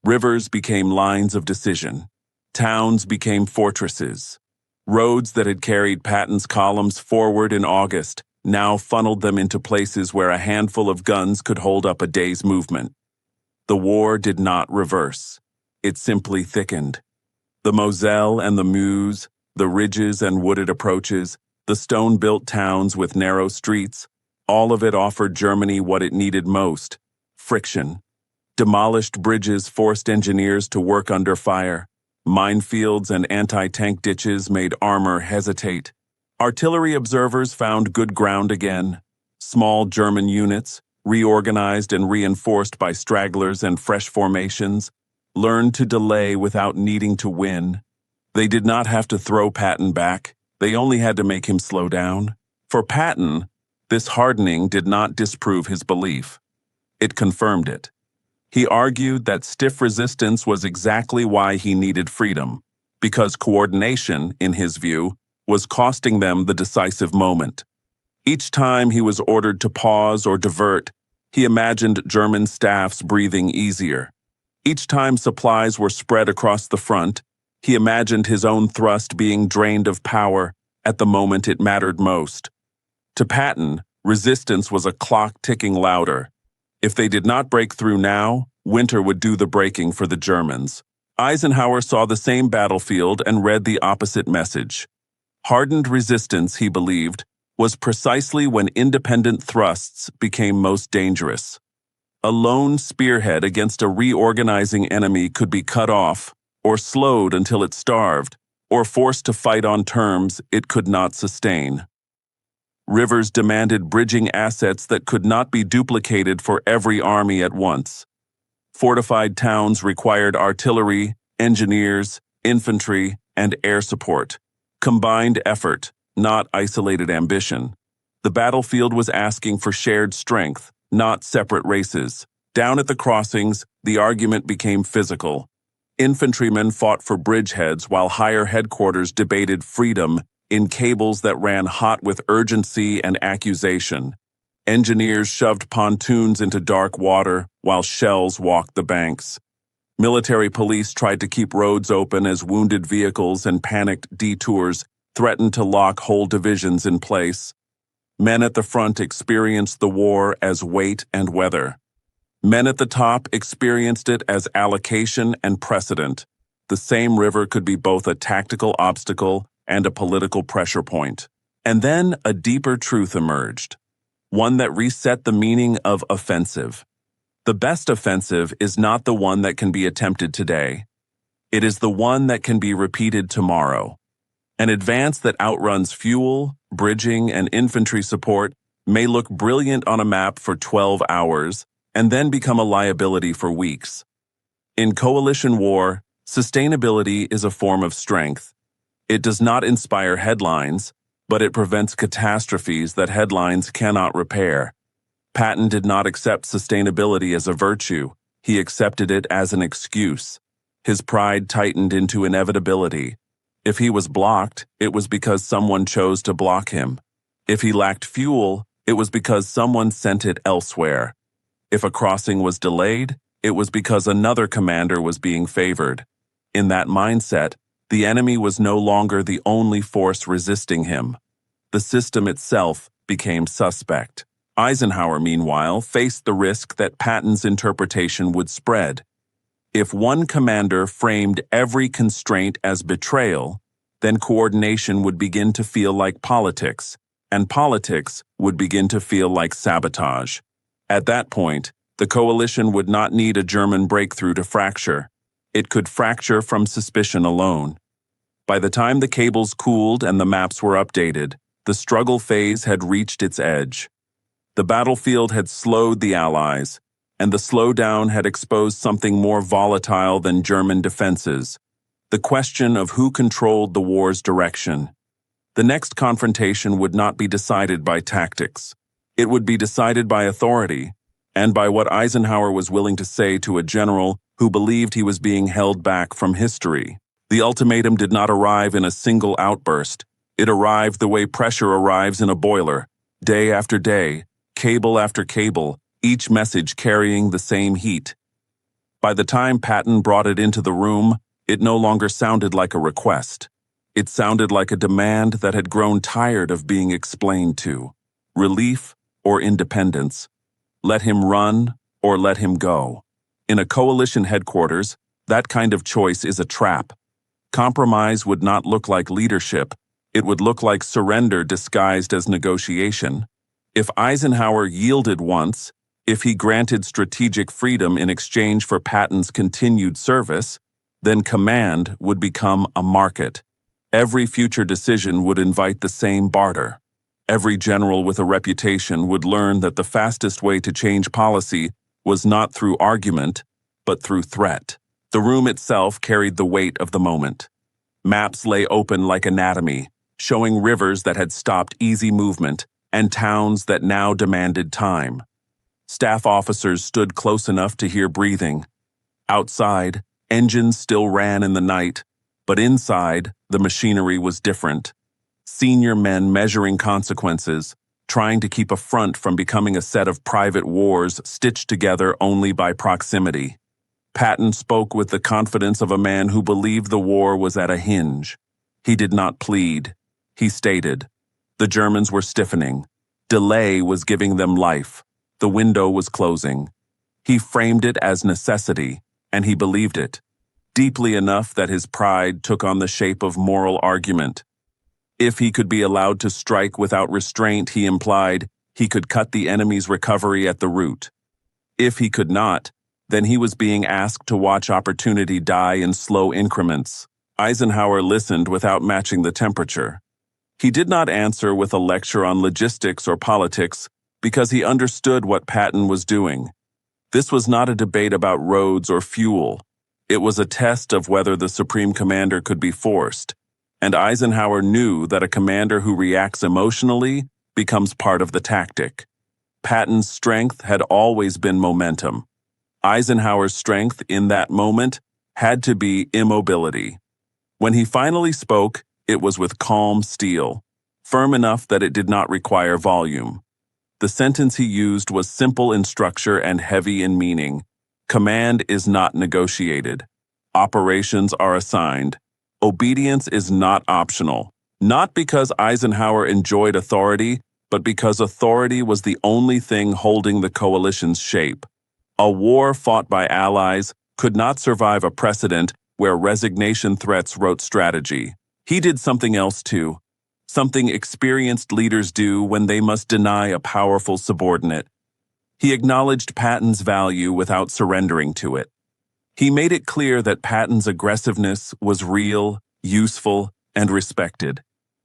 Rivers became lines of decision. Towns became fortresses. Roads that had carried Patton's columns forward in August now funneled them into places where a handful of guns could hold up a day's movement. The war did not reverse. It simply thickened. The Moselle and the Meuse, the ridges and wooded approaches, the stone-built towns with narrow streets, all of it offered Germany what it needed most: friction. Demolished bridges forced engineers to work under fire. Minefields and anti-tank ditches made armor hesitate. Artillery observers found good ground again. Small German units, reorganized and reinforced by stragglers and fresh formations, learned to delay without needing to win. They did not have to throw Patton back. They only had to make him slow down. For Patton, this hardening did not disprove his belief. It confirmed it. He argued that stiff resistance was exactly why he needed freedom, because coordination, in his view, was costing them the decisive moment. Each time he was ordered to pause or divert, he imagined German staffs breathing easier. Each time supplies were spread across the front, He imagined his own thrust being drained of power at the moment it mattered most. To Patton, resistance was a clock ticking louder. If they did not break through now, winter would do the breaking for the Germans. Eisenhower saw the same battlefield and read the opposite message. Hardened resistance, he believed, was precisely when independent thrusts became most dangerous. A lone spearhead against a reorganizing enemy could be cut off, or slowed until it starved, or forced to fight on terms it could not sustain. Rivers demanded bridging assets that could not be duplicated for every army at once. Fortified towns required artillery, engineers, infantry, and air support. Combined effort, not isolated ambition. The battlefield was asking for shared strength, not separate races. Down at the crossings, the argument became physical. Infantrymen fought for bridgeheads while higher headquarters debated freedom in cables that ran hot with urgency and accusation. Engineers shoved pontoons into dark water while shells walked the banks. Military police tried to keep roads open as wounded vehicles and panicked detours threatened to lock whole divisions in place. Men at the front experienced the war as weight and weather. Men at the top experienced it as allocation and precedent. The same river could be both a tactical obstacle and a political pressure point. And then a deeper truth emerged, one that reset the meaning of offensive. The best offensive is not the one that can be attempted today. It is the one that can be repeated tomorrow. An advance that outruns fuel, bridging, and infantry support may look brilliant on a map for 12 hours and then become a liability for weeks. In coalition war, sustainability is a form of strength. It does not inspire headlines, but it prevents catastrophes that headlines cannot repair. Patton did not accept sustainability as a virtue. He accepted it as an excuse. His pride tightened into inevitability. If he was blocked, it was because someone chose to block him. If he lacked fuel, it was because someone sent it elsewhere. If a crossing was delayed, it was because another commander was being favored. In that mindset, the enemy was no longer the only force resisting him. The system itself became suspect. Eisenhower, meanwhile, faced the risk that Patton's interpretation would spread. If one commander framed every constraint as betrayal, then coordination would begin to feel like politics, and politics would begin to feel like sabotage. At that point, the coalition would not need a German breakthrough to fracture. It could fracture from suspicion alone. By the time the cables cooled and the maps were updated, the struggle phase had reached its edge. The battlefield had slowed the Allies, and the slowdown had exposed something more volatile than German defenses: the question of who controlled the war's direction. The next confrontation would not be decided by tactics. It would be decided by authority, and by what Eisenhower was willing to say to a general who believed he was being held back from history. The ultimatum did not arrive in a single outburst. It arrived the way pressure arrives in a boiler, day after day, cable after cable, each message carrying the same heat. By the time Patton brought it into the room, it no longer sounded like a request. It sounded like a demand that had grown tired of being explained to. Relief or independence. Let him run or let him go. In a coalition headquarters, that kind of choice is a trap. Compromise would not look like leadership. It would look like surrender disguised as negotiation. If Eisenhower yielded once, if he granted strategic freedom in exchange for Patton's continued service, then command would become a market. Every future decision would invite the same barter. Every general with a reputation would learn that the fastest way to change policy was not through argument, but through threat. The room itself carried the weight of the moment. Maps lay open like anatomy, showing rivers that had stopped easy movement and towns that now demanded time. Staff officers stood close enough to hear breathing. Outside, engines still ran in the night, but inside, the machinery was different. Senior men measuring consequences, trying to keep a front from becoming a set of private wars stitched together only by proximity. Patton spoke with the confidence of a man who believed the war was at a hinge. He did not plead. He stated, the Germans were stiffening. Delay was giving them life. The window was closing. He framed it as necessity, and he believed it, deeply enough that his pride took on the shape of moral argument. If he could be allowed to strike without restraint, he implied, he could cut the enemy's recovery at the root. If he could not, then he was being asked to watch opportunity die in slow increments. Eisenhower listened without matching the temperature. He did not answer with a lecture on logistics or politics because he understood what Patton was doing. This was not a debate about roads or fuel. It was a test of whether the Supreme Commander could be forced, and Eisenhower knew that a commander who reacts emotionally becomes part of the tactic. Patton's strength had always been momentum. Eisenhower's strength in that moment had to be immobility. When he finally spoke, it was with calm steel, firm enough that it did not require volume. The sentence he used was simple in structure and heavy in meaning. Command is not negotiated. Operations are assigned. Obedience is not optional, not because Eisenhower enjoyed authority, but because authority was the only thing holding the coalition's shape. A war fought by allies could not survive a precedent where resignation threats wrote strategy. He did something else too, something experienced leaders do when they must deny a powerful subordinate. He acknowledged Patton's value without surrendering to it. He made it clear that Patton's aggressiveness was real, useful, and respected.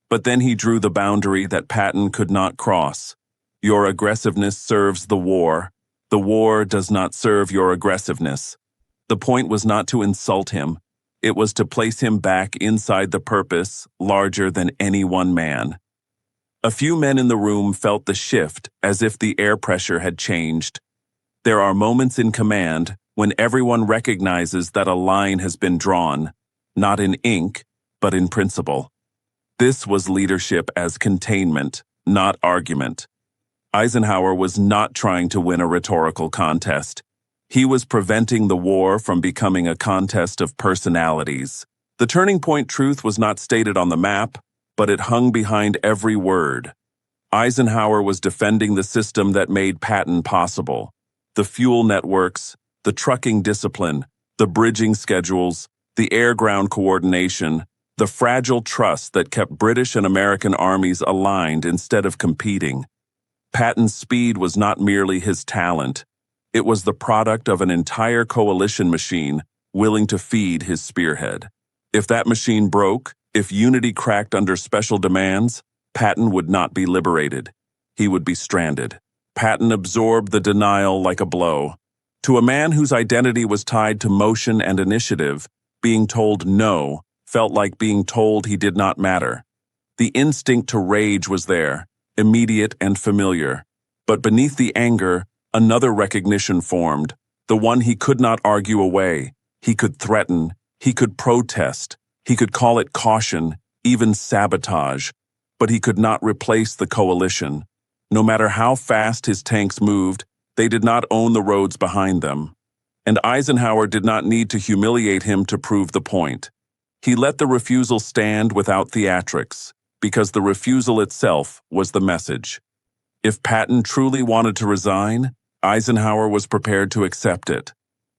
But then he drew the boundary that Patton could not cross. Your aggressiveness serves the war. The war does not serve your aggressiveness. The point was not to insult him. It was to place him back inside the purpose larger than any one man. A few men in the room felt the shift as if the air pressure had changed. There are moments in command when everyone recognizes that a line has been drawn, not in ink, but in principle. This was leadership as containment, not argument. Eisenhower was not trying to win a rhetorical contest. He was preventing the war from becoming a contest of personalities. The turning point truth was not stated on the map, but it hung behind every word. Eisenhower was defending the system that made Patton possible. The fuel networks, the trucking discipline, the bridging schedules, the air-ground coordination, the fragile trust that kept British and American armies aligned instead of competing. Patton's speed was not merely his talent. It was the product of an entire coalition machine willing to feed his spearhead. If that machine broke, if unity cracked under special demands, Patton would not be liberated. He would be stranded. Patton absorbed the denial like a blow. To a man whose identity was tied to motion and initiative, being told no felt like being told he did not matter. The instinct to rage was there, immediate and familiar. But beneath the anger, another recognition formed, the one he could not argue away. He could threaten, he could protest, he could call it caution, even sabotage, but he could not replace the coalition. No matter how fast his tanks moved, they did not own the roads behind them. And Eisenhower did not need to humiliate him to prove the point. He let the refusal stand without theatrics, because the refusal itself was the message. If Patton truly wanted to resign, Eisenhower was prepared to accept it.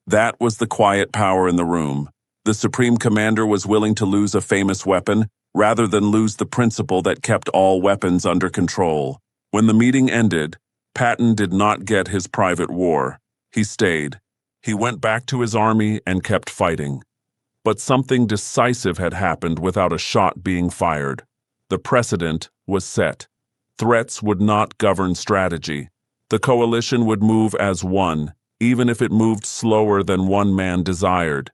That was the quiet power in the room. The Supreme Commander was willing to lose a famous weapon rather than lose the principle that kept all weapons under control. When the meeting ended, Patton did not get his private war. He stayed. He went back to his army and kept fighting. But something decisive had happened without a shot being fired. The precedent was set. Threats would not govern strategy. The coalition would move as one, even if it moved slower than one man desired.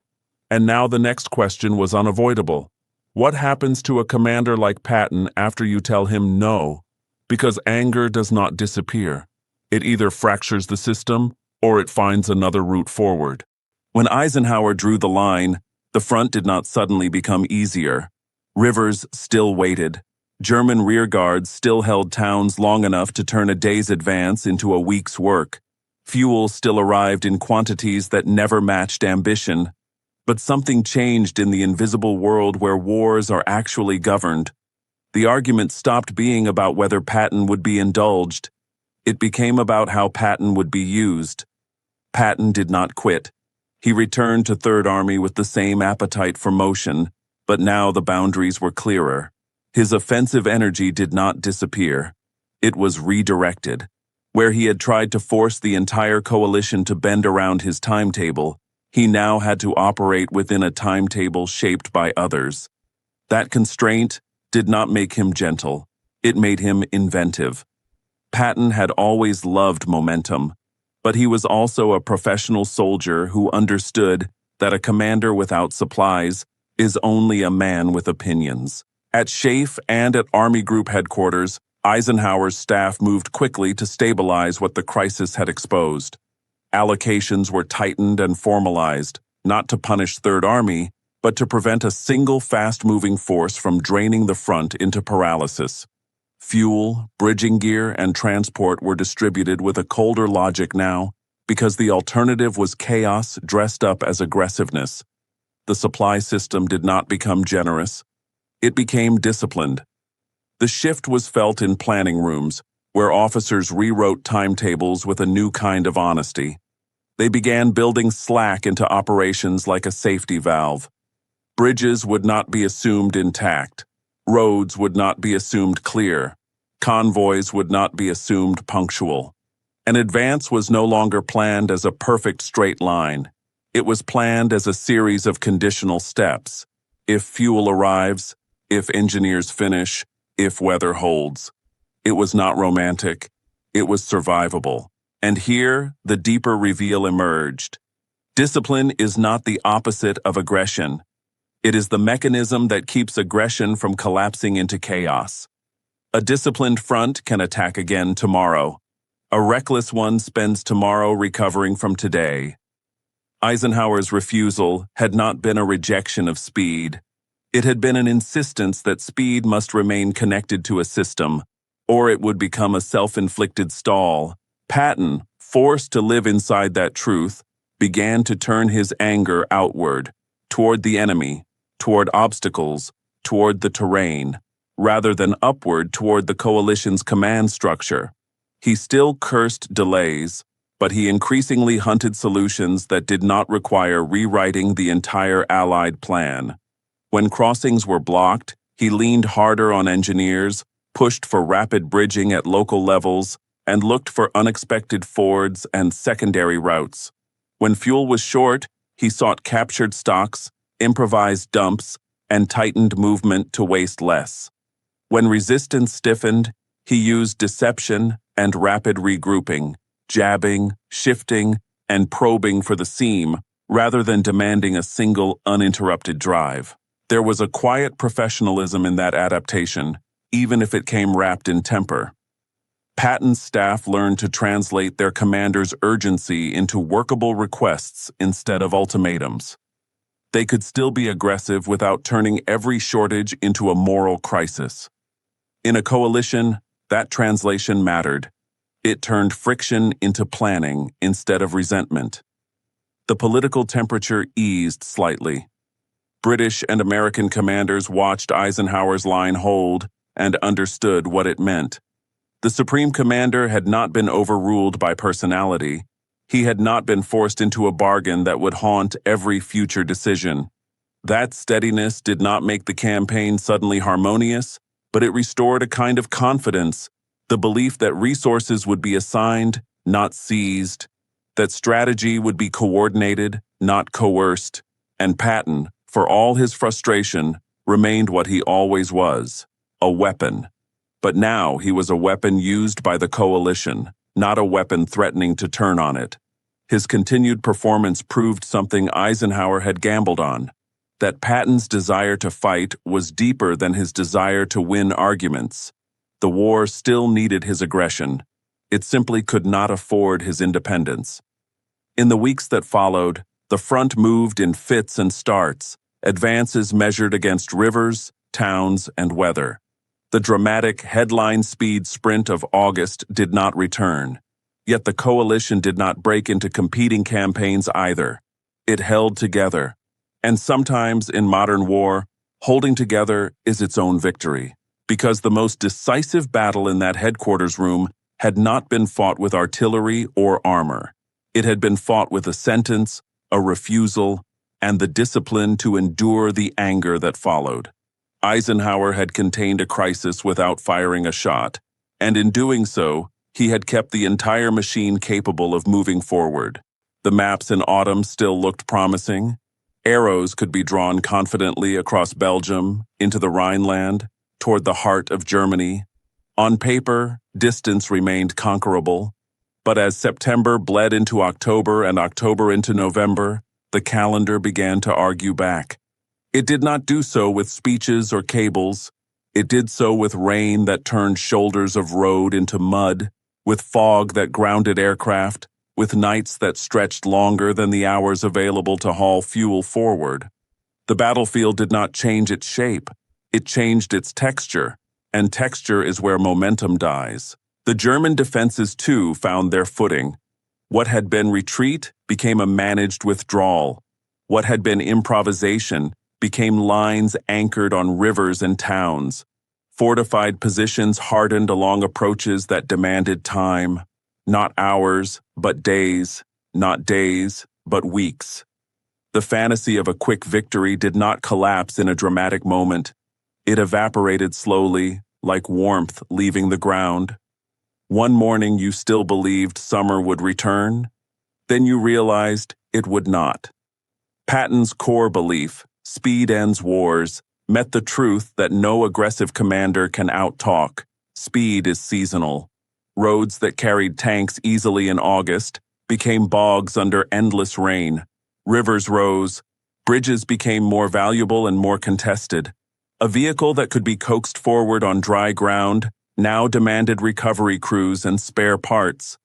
And now the next question was unavoidable. What happens to a commander like Patton after you tell him no? Because anger does not disappear. It either fractures the system or it finds another route forward. When Eisenhower drew the line, the front did not suddenly become easier. Rivers still waited. German rearguards still held towns long enough to turn a day's advance into a week's work. Fuel still arrived in quantities that never matched ambition, but something changed in the invisible world where wars are actually governed. The argument stopped being about whether Patton would be indulged. It became about how Patton would be used. Patton did not quit. He returned to Third Army with the same appetite for motion, but now the boundaries were clearer. His offensive energy did not disappear. It was redirected. Where he had tried to force the entire coalition to bend around his timetable, he now had to operate within a timetable shaped by others. That constraint did not make him gentle. It made him inventive. Patton had always loved momentum, but he was also a professional soldier who understood that a commander without supplies is only a man with opinions. At SHAEF and at Army Group headquarters, Eisenhower's staff moved quickly to stabilize what the crisis had exposed. Allocations were tightened and formalized, not to punish Third Army, but to prevent a single fast-moving force from draining the front into paralysis. Fuel, bridging gear, and transport were distributed with a colder logic now, because the alternative was chaos dressed up as aggressiveness. The supply system did not become generous. It became disciplined. The shift was felt in planning rooms, where officers rewrote timetables with a new kind of honesty. They began building slack into operations like a safety valve. Bridges would not be assumed intact. Roads would not be assumed clear. Convoys would not be assumed punctual. An advance was no longer planned as a perfect straight line. It was planned as a series of conditional steps. If fuel arrives, if engineers finish, if weather holds. It was not romantic. It was survivable. And here, the deeper reveal emerged. Discipline is not the opposite of aggression. It is the mechanism that keeps aggression from collapsing into chaos. A disciplined front can attack again tomorrow. A reckless one spends tomorrow recovering from today. Eisenhower's refusal had not been a rejection of speed. It had been an insistence that speed must remain connected to a system, or it would become a self-inflicted stall. Patton, forced to live inside that truth, began to turn his anger outward, toward the enemy, toward obstacles, toward the terrain, rather than upward toward the coalition's command structure. He still cursed delays, but he increasingly hunted solutions that did not require rewriting the entire Allied plan. When crossings were blocked, he leaned harder on engineers, pushed for rapid bridging at local levels, and looked for unexpected fords and secondary routes. When fuel was short, he sought captured stocks, improvised dumps, and tightened movement to waste less. When resistance stiffened, he used deception and rapid regrouping, jabbing, shifting, and probing for the seam, rather than demanding a single uninterrupted drive. There was a quiet professionalism in that adaptation, even if it came wrapped in temper. Patton's staff learned to translate their commander's urgency into workable requests instead of ultimatums. They could still be aggressive without turning every shortage into a moral crisis. In a coalition, that translation mattered. It turned friction into planning instead of resentment. The political temperature eased slightly. British and American commanders watched Eisenhower's line hold and understood what it meant. The Supreme Commander had not been overruled by personality. He had not been forced into a bargain that would haunt every future decision. That steadiness did not make the campaign suddenly harmonious, but it restored a kind of confidence, the belief that resources would be assigned, not seized, that strategy would be coordinated, not coerced, and Patton, for all his frustration, remained what he always was, a weapon. But now he was a weapon used by the coalition, not a weapon threatening to turn on it. His continued performance proved something Eisenhower had gambled on, that Patton's desire to fight was deeper than his desire to win arguments. The war still needed his aggression. It simply could not afford his independence. In the weeks that followed, the front moved in fits and starts, advances measured against rivers, towns, and weather. The dramatic headline speed sprint of August did not return. Yet the coalition did not break into competing campaigns either. It held together. And sometimes in modern war, holding together is its own victory. Because the most decisive battle in that headquarters room had not been fought with artillery or armor. It had been fought with a sentence, a refusal, and the discipline to endure the anger that followed. Eisenhower had contained a crisis without firing a shot, and in doing so, he had kept the entire machine capable of moving forward. The maps in autumn still looked promising. Arrows could be drawn confidently across Belgium, into the Rhineland, toward the heart of Germany. On paper, distance remained conquerable, but as September bled into October and October into November, the calendar began to argue back. It did not do so with speeches or cables. It did so with rain that turned shoulders of road into mud, with fog that grounded aircraft, with nights that stretched longer than the hours available to haul fuel forward. The battlefield did not change its shape. It changed its texture, and texture is where momentum dies. The German defenses, too, found their footing. What had been retreat became a managed withdrawal. What had been improvisation became lines anchored on rivers and towns. Fortified positions hardened along approaches that demanded time. Not hours, but days. Not days, but weeks. The fantasy of a quick victory did not collapse in a dramatic moment. It evaporated slowly, like warmth leaving the ground. One morning you still believed summer would return. Then you realized it would not. Patton's core belief, speed ends wars, met the truth that no aggressive commander can outtalk. Speed is seasonal. Roads that carried tanks easily in August became bogs under endless rain. Rivers rose. Bridges became more valuable and more contested. A vehicle that could be coaxed forward on dry ground now demanded recovery crews and spare parts.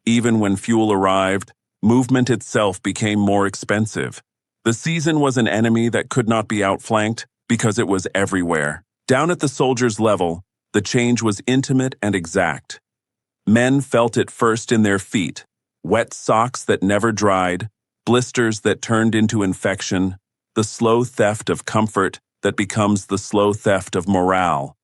Even when fuel arrived, movement itself became more expensive. The season was an enemy that could not be outflanked because it was everywhere. Down at the soldier's level, the change was intimate and exact. Men felt it first in their feet, wet socks that never dried, blisters that turned into infection, the slow theft of comfort that becomes the slow theft of morale.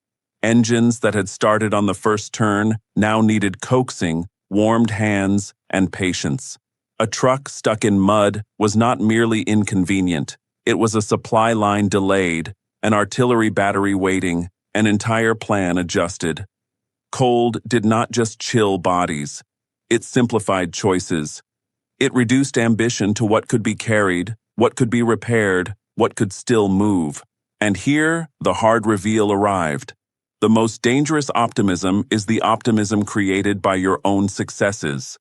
Engines that had started on the first turn now needed coaxing, warmed hands, and patience. A truck stuck in mud was not merely inconvenient. It was a supply line delayed, an artillery battery waiting, an entire plan adjusted. Cold did not just chill bodies. It simplified choices. It reduced ambition to what could be carried, what could be repaired, what could still move. And here, the hard reveal arrived. The most dangerous optimism is the optimism created by your own successes.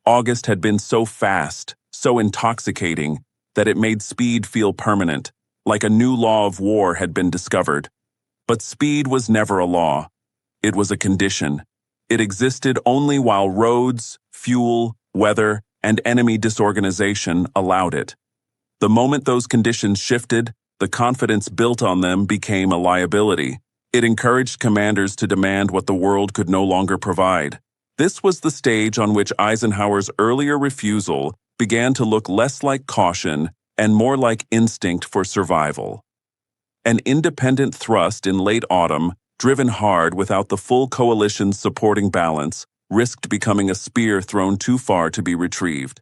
August had been so fast, so intoxicating, that it made speed feel permanent, like a new law of war had been discovered. But speed was never a law. It was a condition. It existed only while roads, fuel, weather, and enemy disorganization allowed it. The moment those conditions shifted, the confidence built on them became a liability. It encouraged commanders to demand what the world could no longer provide. This was the stage on which Eisenhower's earlier refusal began to look less like caution and more like instinct for survival. An independent thrust in late autumn, driven hard without the full coalition's supporting balance, risked becoming a spear thrown too far to be retrieved.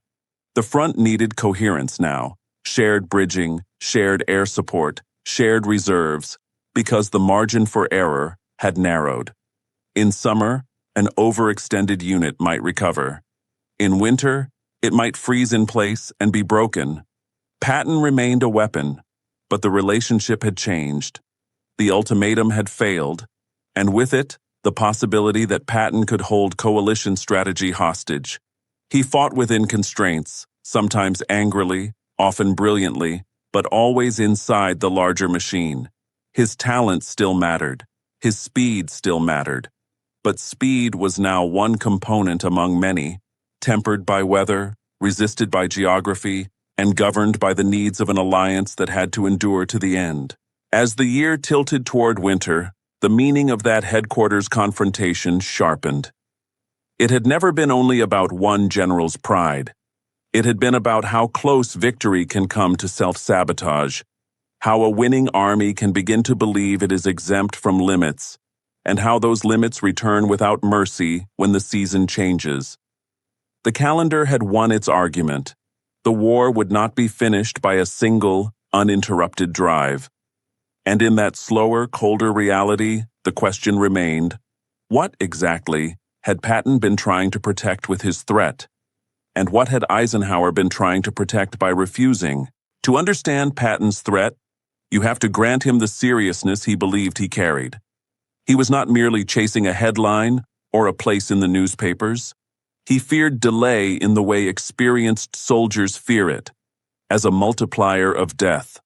The front needed coherence now, shared bridging, shared air support, shared reserves, because the margin for error had narrowed. In summer, an overextended unit might recover. In winter, it might freeze in place and be broken. Patton remained a weapon, but the relationship had changed. The ultimatum had failed, and with it, the possibility that Patton could hold coalition strategy hostage. He fought within constraints, sometimes angrily, often brilliantly, but always inside the larger machine. His talent still mattered. His speed still mattered. But speed was now one component among many, tempered by weather, resisted by geography, and governed by the needs of an alliance that had to endure to the end. As the year tilted toward winter, the meaning of that headquarters confrontation sharpened. It had never been only about one general's pride. It had been about how close victory can come to self-sabotage, how a winning army can begin to believe it is exempt from limits, and how those limits return without mercy when the season changes. The calendar had won its argument. The war would not be finished by a single, uninterrupted drive. And in that slower, colder reality, the question remained, what exactly had Patton been trying to protect with his threat? And what had Eisenhower been trying to protect by refusing? To understand Patton's threat, you have to grant him the seriousness he believed he carried. He was not merely chasing a headline or a place in the newspapers. He feared delay in the way experienced soldiers fear it, as a multiplier of death.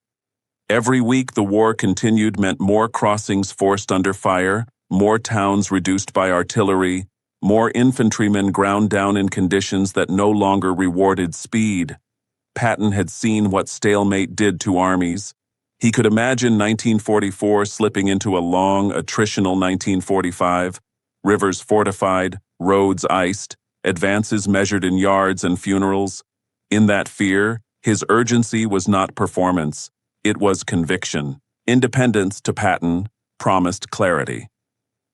Every week the war continued meant more crossings forced under fire, more towns reduced by artillery, more infantrymen ground down in conditions that no longer rewarded speed. Patton had seen what stalemate did to armies. He could imagine 1944 slipping into a long, attritional 1945, rivers fortified, roads iced, advances measured in yards and funerals. In that fear, his urgency was not performance. It was conviction. Independence, to Patton, promised clarity.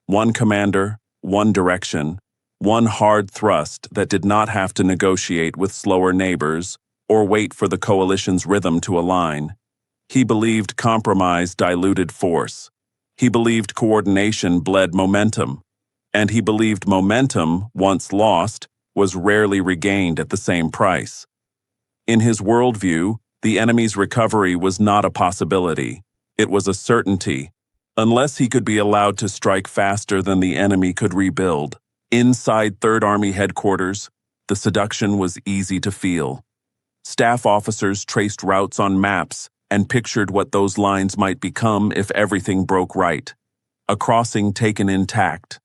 One commander, one direction, one hard thrust that did not have to negotiate with slower neighbors or wait for the coalition's rhythm to align. He believed compromise diluted force. He believed coordination bled momentum. And he believed momentum, once lost, was rarely regained at the same price. In his worldview, the enemy's recovery was not a possibility. It was a certainty, unless he could be allowed to strike faster than the enemy could rebuild. Inside Third Army headquarters, the seduction was easy to feel. Staff officers traced routes on maps and pictured what those lines might become if everything broke right. A crossing taken intact.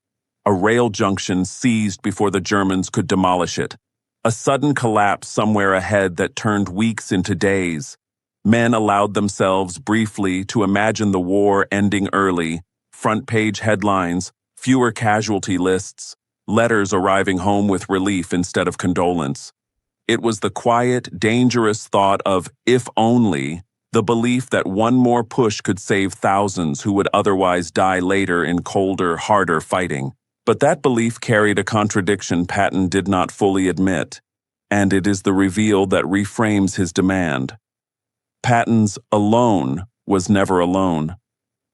A rail junction seized before the Germans could demolish it. A sudden collapse somewhere ahead that turned weeks into days. Men allowed themselves briefly to imagine the war ending early, front-page headlines, fewer casualty lists, letters arriving home with relief instead of condolence. It was the quiet, dangerous thought of, if only, the belief that one more push could save thousands who would otherwise die later in colder, harder fighting. But that belief carried a contradiction Patton did not fully admit, and it is the reveal that reframes his demand. Patton's alone was never alone.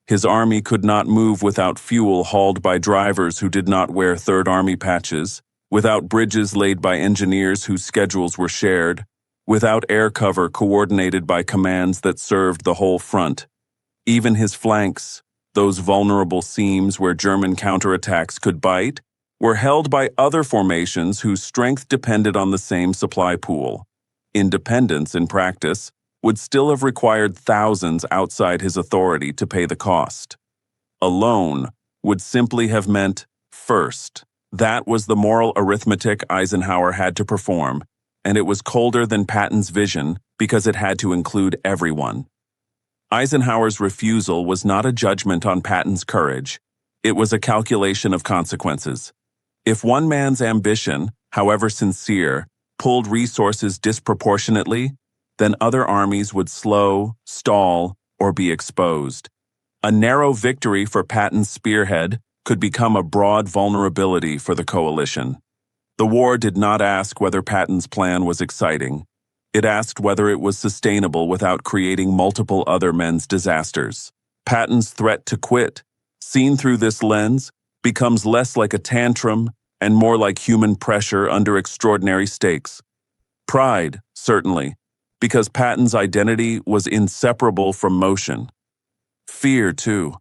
His army could not move without fuel hauled by drivers who did not wear Third Army patches, without bridges laid by engineers whose schedules were shared, without air cover coordinated by commands that served the whole front. Even his flanks, those vulnerable seams where German counterattacks could bite, were held by other formations whose strength depended on the same supply pool. Independence, in practice, would still have required thousands outside his authority to pay the cost. Alone would simply have meant first. That was the moral arithmetic Eisenhower had to perform, and it was colder than Patton's vision because it had to include everyone. Eisenhower's refusal was not a judgment on Patton's courage. It was a calculation of consequences. If one man's ambition, however sincere, pulled resources disproportionately, then other armies would slow, stall, or be exposed. A narrow victory for Patton's spearhead could become a broad vulnerability for the coalition. The war did not ask whether Patton's plan was exciting. It asked whether it was sustainable without creating multiple other men's disasters. Patton's threat to quit, seen through this lens, becomes less like a tantrum and more like human pressure under extraordinary stakes. Pride, certainly, because Patton's identity was inseparable from motion. Fear, too.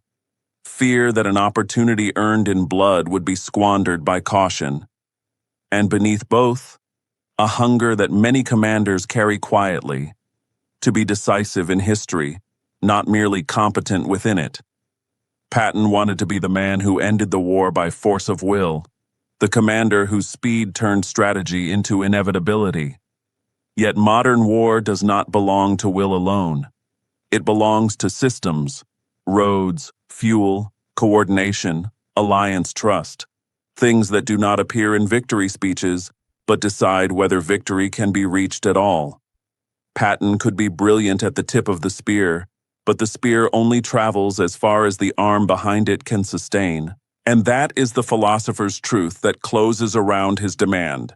Fear that an opportunity earned in blood would be squandered by caution. And beneath both, a hunger that many commanders carry quietly, to be decisive in history, not merely competent within it. Patton wanted to be the man who ended the war by force of will, the commander whose speed turned strategy into inevitability. Yet modern war does not belong to will alone. It belongs to systems, roads, fuel, coordination, alliance trust. things that do not appear in victory speeches, but decide whether victory can be reached at all. Patton could be brilliant at the tip of the spear, but the spear only travels as far as the arm behind it can sustain. And that is the philosopher's truth that closes around his demand.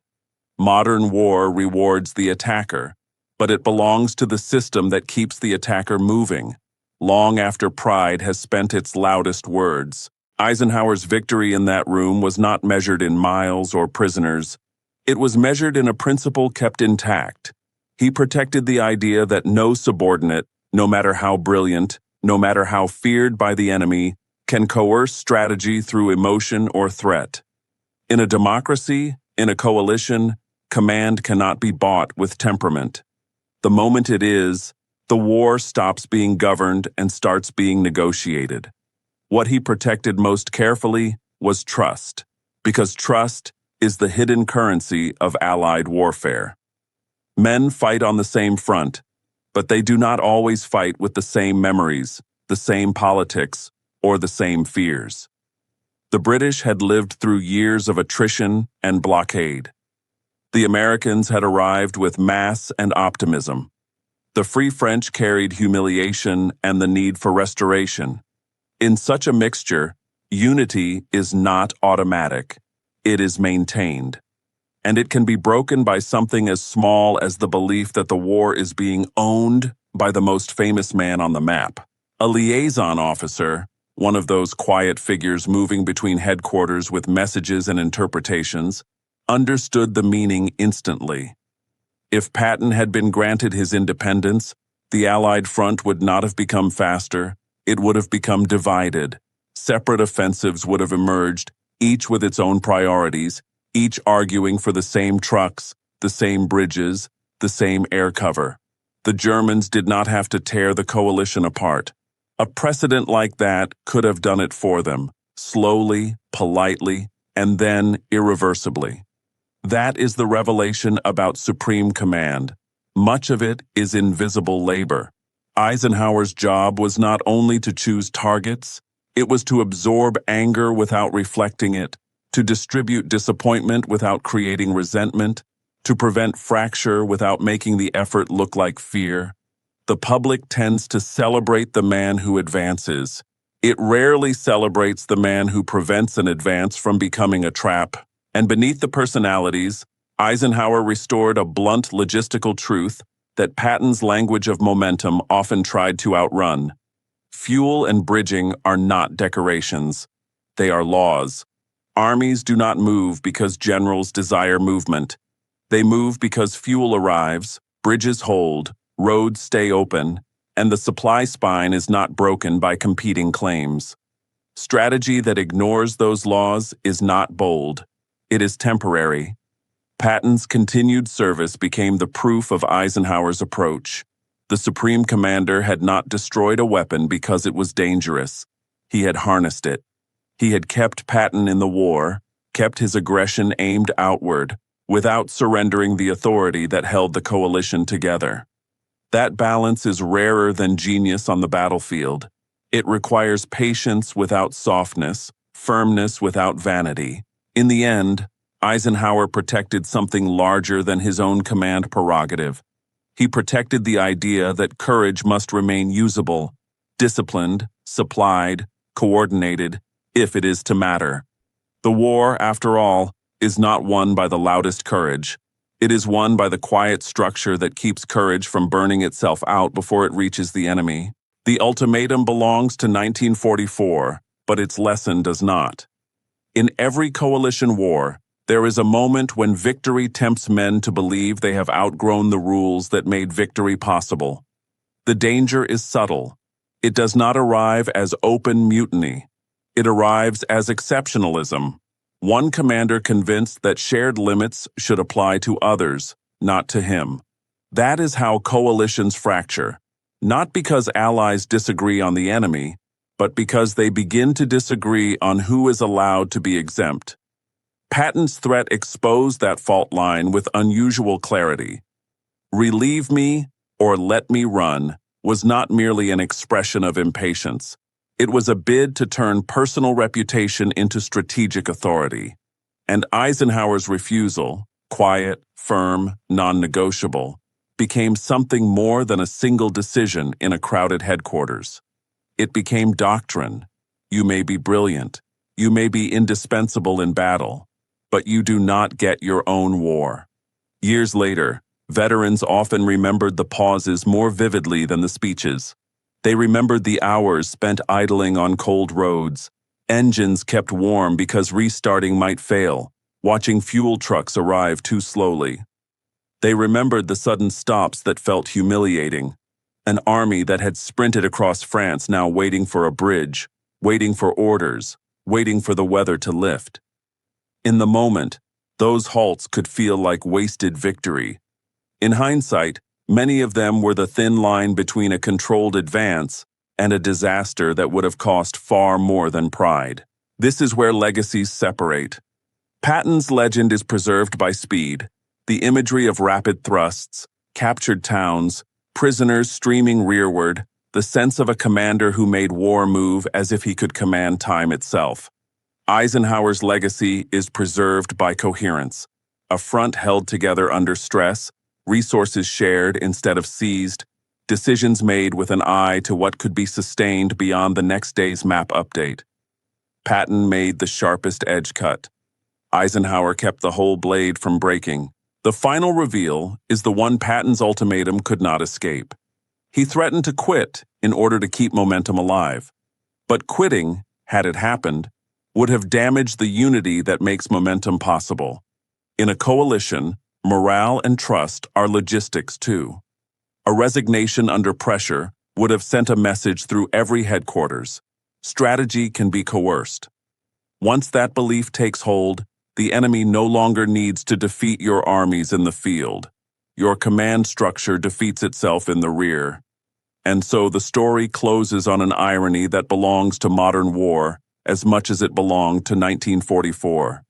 Modern war rewards the attacker, but it belongs to the system that keeps the attacker moving, long after pride has spent its loudest words. Eisenhower's victory in that room was not measured in miles or prisoners. It was measured in a principle kept intact. He protected the idea that no subordinate, no matter how brilliant, no matter how feared by the enemy, can coerce strategy through emotion or threat. In a democracy, in a coalition, command cannot be bought with temperament. The moment it is, the war stops being governed and starts being negotiated. What he protected most carefully was trust, because trust is the hidden currency of Allied warfare. Men fight on the same front, but they do not always fight with the same memories, the same politics, or the same fears. The British had lived through years of attrition and blockade. The Americans had arrived with mass and optimism. The Free French carried humiliation and the need for restoration. In such a mixture, unity is not automatic. It is maintained. And it can be broken by something as small as the belief that the war is being owned by the most famous man on the map. A liaison officer, one of those quiet figures moving between headquarters with messages and interpretations, understood the meaning instantly. If Patton had been granted his independence, the Allied front would not have become faster, it would have become divided. Separate offensives would have emerged, each with its own priorities, each arguing for the same trucks, the same bridges, the same air cover. The Germans did not have to tear the coalition apart. A precedent like that could have done it for them, slowly, politely, and then irreversibly. That is the revelation about supreme command. Much of it is invisible labor. Eisenhower's job was not only to choose targets, it was to absorb anger without reflecting it, to distribute disappointment without creating resentment, to prevent fracture without making the effort look like fear. The public tends to celebrate the man who advances. It rarely celebrates the man who prevents an advance from becoming a trap. And beneath the personalities, Eisenhower restored a blunt logistical truth that Patton's language of momentum often tried to outrun. Fuel and bridging are not decorations. They are laws. Armies do not move because generals desire movement. They move because fuel arrives, bridges hold, roads stay open, and the supply spine is not broken by competing claims. Strategy that ignores those laws is not bold. It is temporary. Patton's continued service became the proof of Eisenhower's approach. The Supreme Commander had not destroyed a weapon because it was dangerous. He had harnessed it. He had kept Patton in the war, kept his aggression aimed outward, without surrendering the authority that held the coalition together. That balance is rarer than genius on the battlefield. It requires patience without softness, firmness without vanity. In the end, Eisenhower protected something larger than his own command prerogative. He protected the idea that courage must remain usable, disciplined, supplied, coordinated, if it is to matter. The war, after all, is not won by the loudest courage. It is won by the quiet structure that keeps courage from burning itself out before it reaches the enemy. The ultimatum belongs to 1944, but its lesson does not. In every coalition war, there is a moment when victory tempts men to believe they have outgrown the rules that made victory possible. The danger is subtle. It does not arrive as open mutiny. It arrives as exceptionalism. One commander convinced that shared limits should apply to others, not to him. That is how coalitions fracture, not because allies disagree on the enemy, but because they begin to disagree on who is allowed to be exempt. Patton's threat exposed that fault line with unusual clarity. Relieve me or let me run was not merely an expression of impatience. It was a bid to turn personal reputation into strategic authority. And Eisenhower's refusal, quiet, firm, non-negotiable, became something more than a single decision in a crowded headquarters. It became doctrine. You may be brilliant, you may be indispensable in battle, but you do not get your own war. Years later, veterans often remembered the pauses more vividly than the speeches. They remembered the hours spent idling on cold roads, engines kept warm because restarting might fail, watching fuel trucks arrive too slowly. They remembered the sudden stops that felt humiliating, an army that had sprinted across France now waiting for a bridge, waiting for orders, waiting for the weather to lift. In the moment, those halts could feel like wasted victory. In hindsight, many of them were the thin line between a controlled advance and a disaster that would have cost far more than pride. This is where legacies separate. Patton's legend is preserved by speed, the imagery of rapid thrusts, captured towns, prisoners streaming rearward, the sense of a commander who made war move as if he could command time itself. Eisenhower's legacy is preserved by coherence, a front held together under stress, resources shared instead of seized, decisions made with an eye to what could be sustained beyond the next day's map update. Patton made the sharpest edge cut. Eisenhower kept the whole blade from breaking. The final reveal is the one Patton's ultimatum could not escape. He threatened to quit in order to keep momentum alive. But quitting, had it happened, would have damaged the unity that makes momentum possible. In a coalition, morale and trust are logistics too. A resignation under pressure would have sent a message through every headquarters. Strategy can be coerced. Once that belief takes hold, the enemy no longer needs to defeat your armies in the field. Your command structure defeats itself in the rear. And so the story closes on an irony that belongs to modern war as much as it belonged to 1944.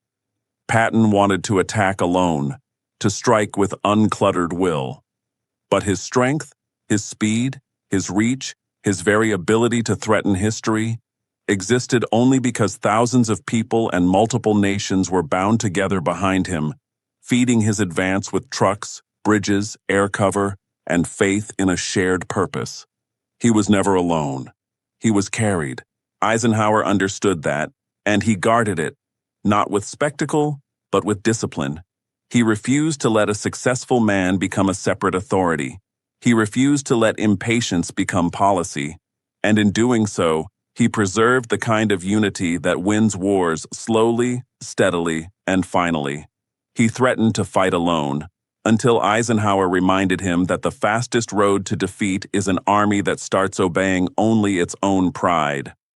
Patton wanted to attack alone, to strike with uncluttered will. But his strength, his speed, his reach, his very ability to threaten history, existed only because thousands of people and multiple nations were bound together behind him, feeding his advance with trucks, bridges, air cover, and faith in a shared purpose. He was never alone. He was carried. Eisenhower understood that, and he guarded it, not with spectacle, but with discipline. He refused to let a successful man become a separate authority. He refused to let impatience become policy, and in doing so, he preserved the kind of unity that wins wars slowly, steadily, and finally. He threatened to fight alone, until Eisenhower reminded him that the fastest road to defeat is an army that starts obeying only its own pride.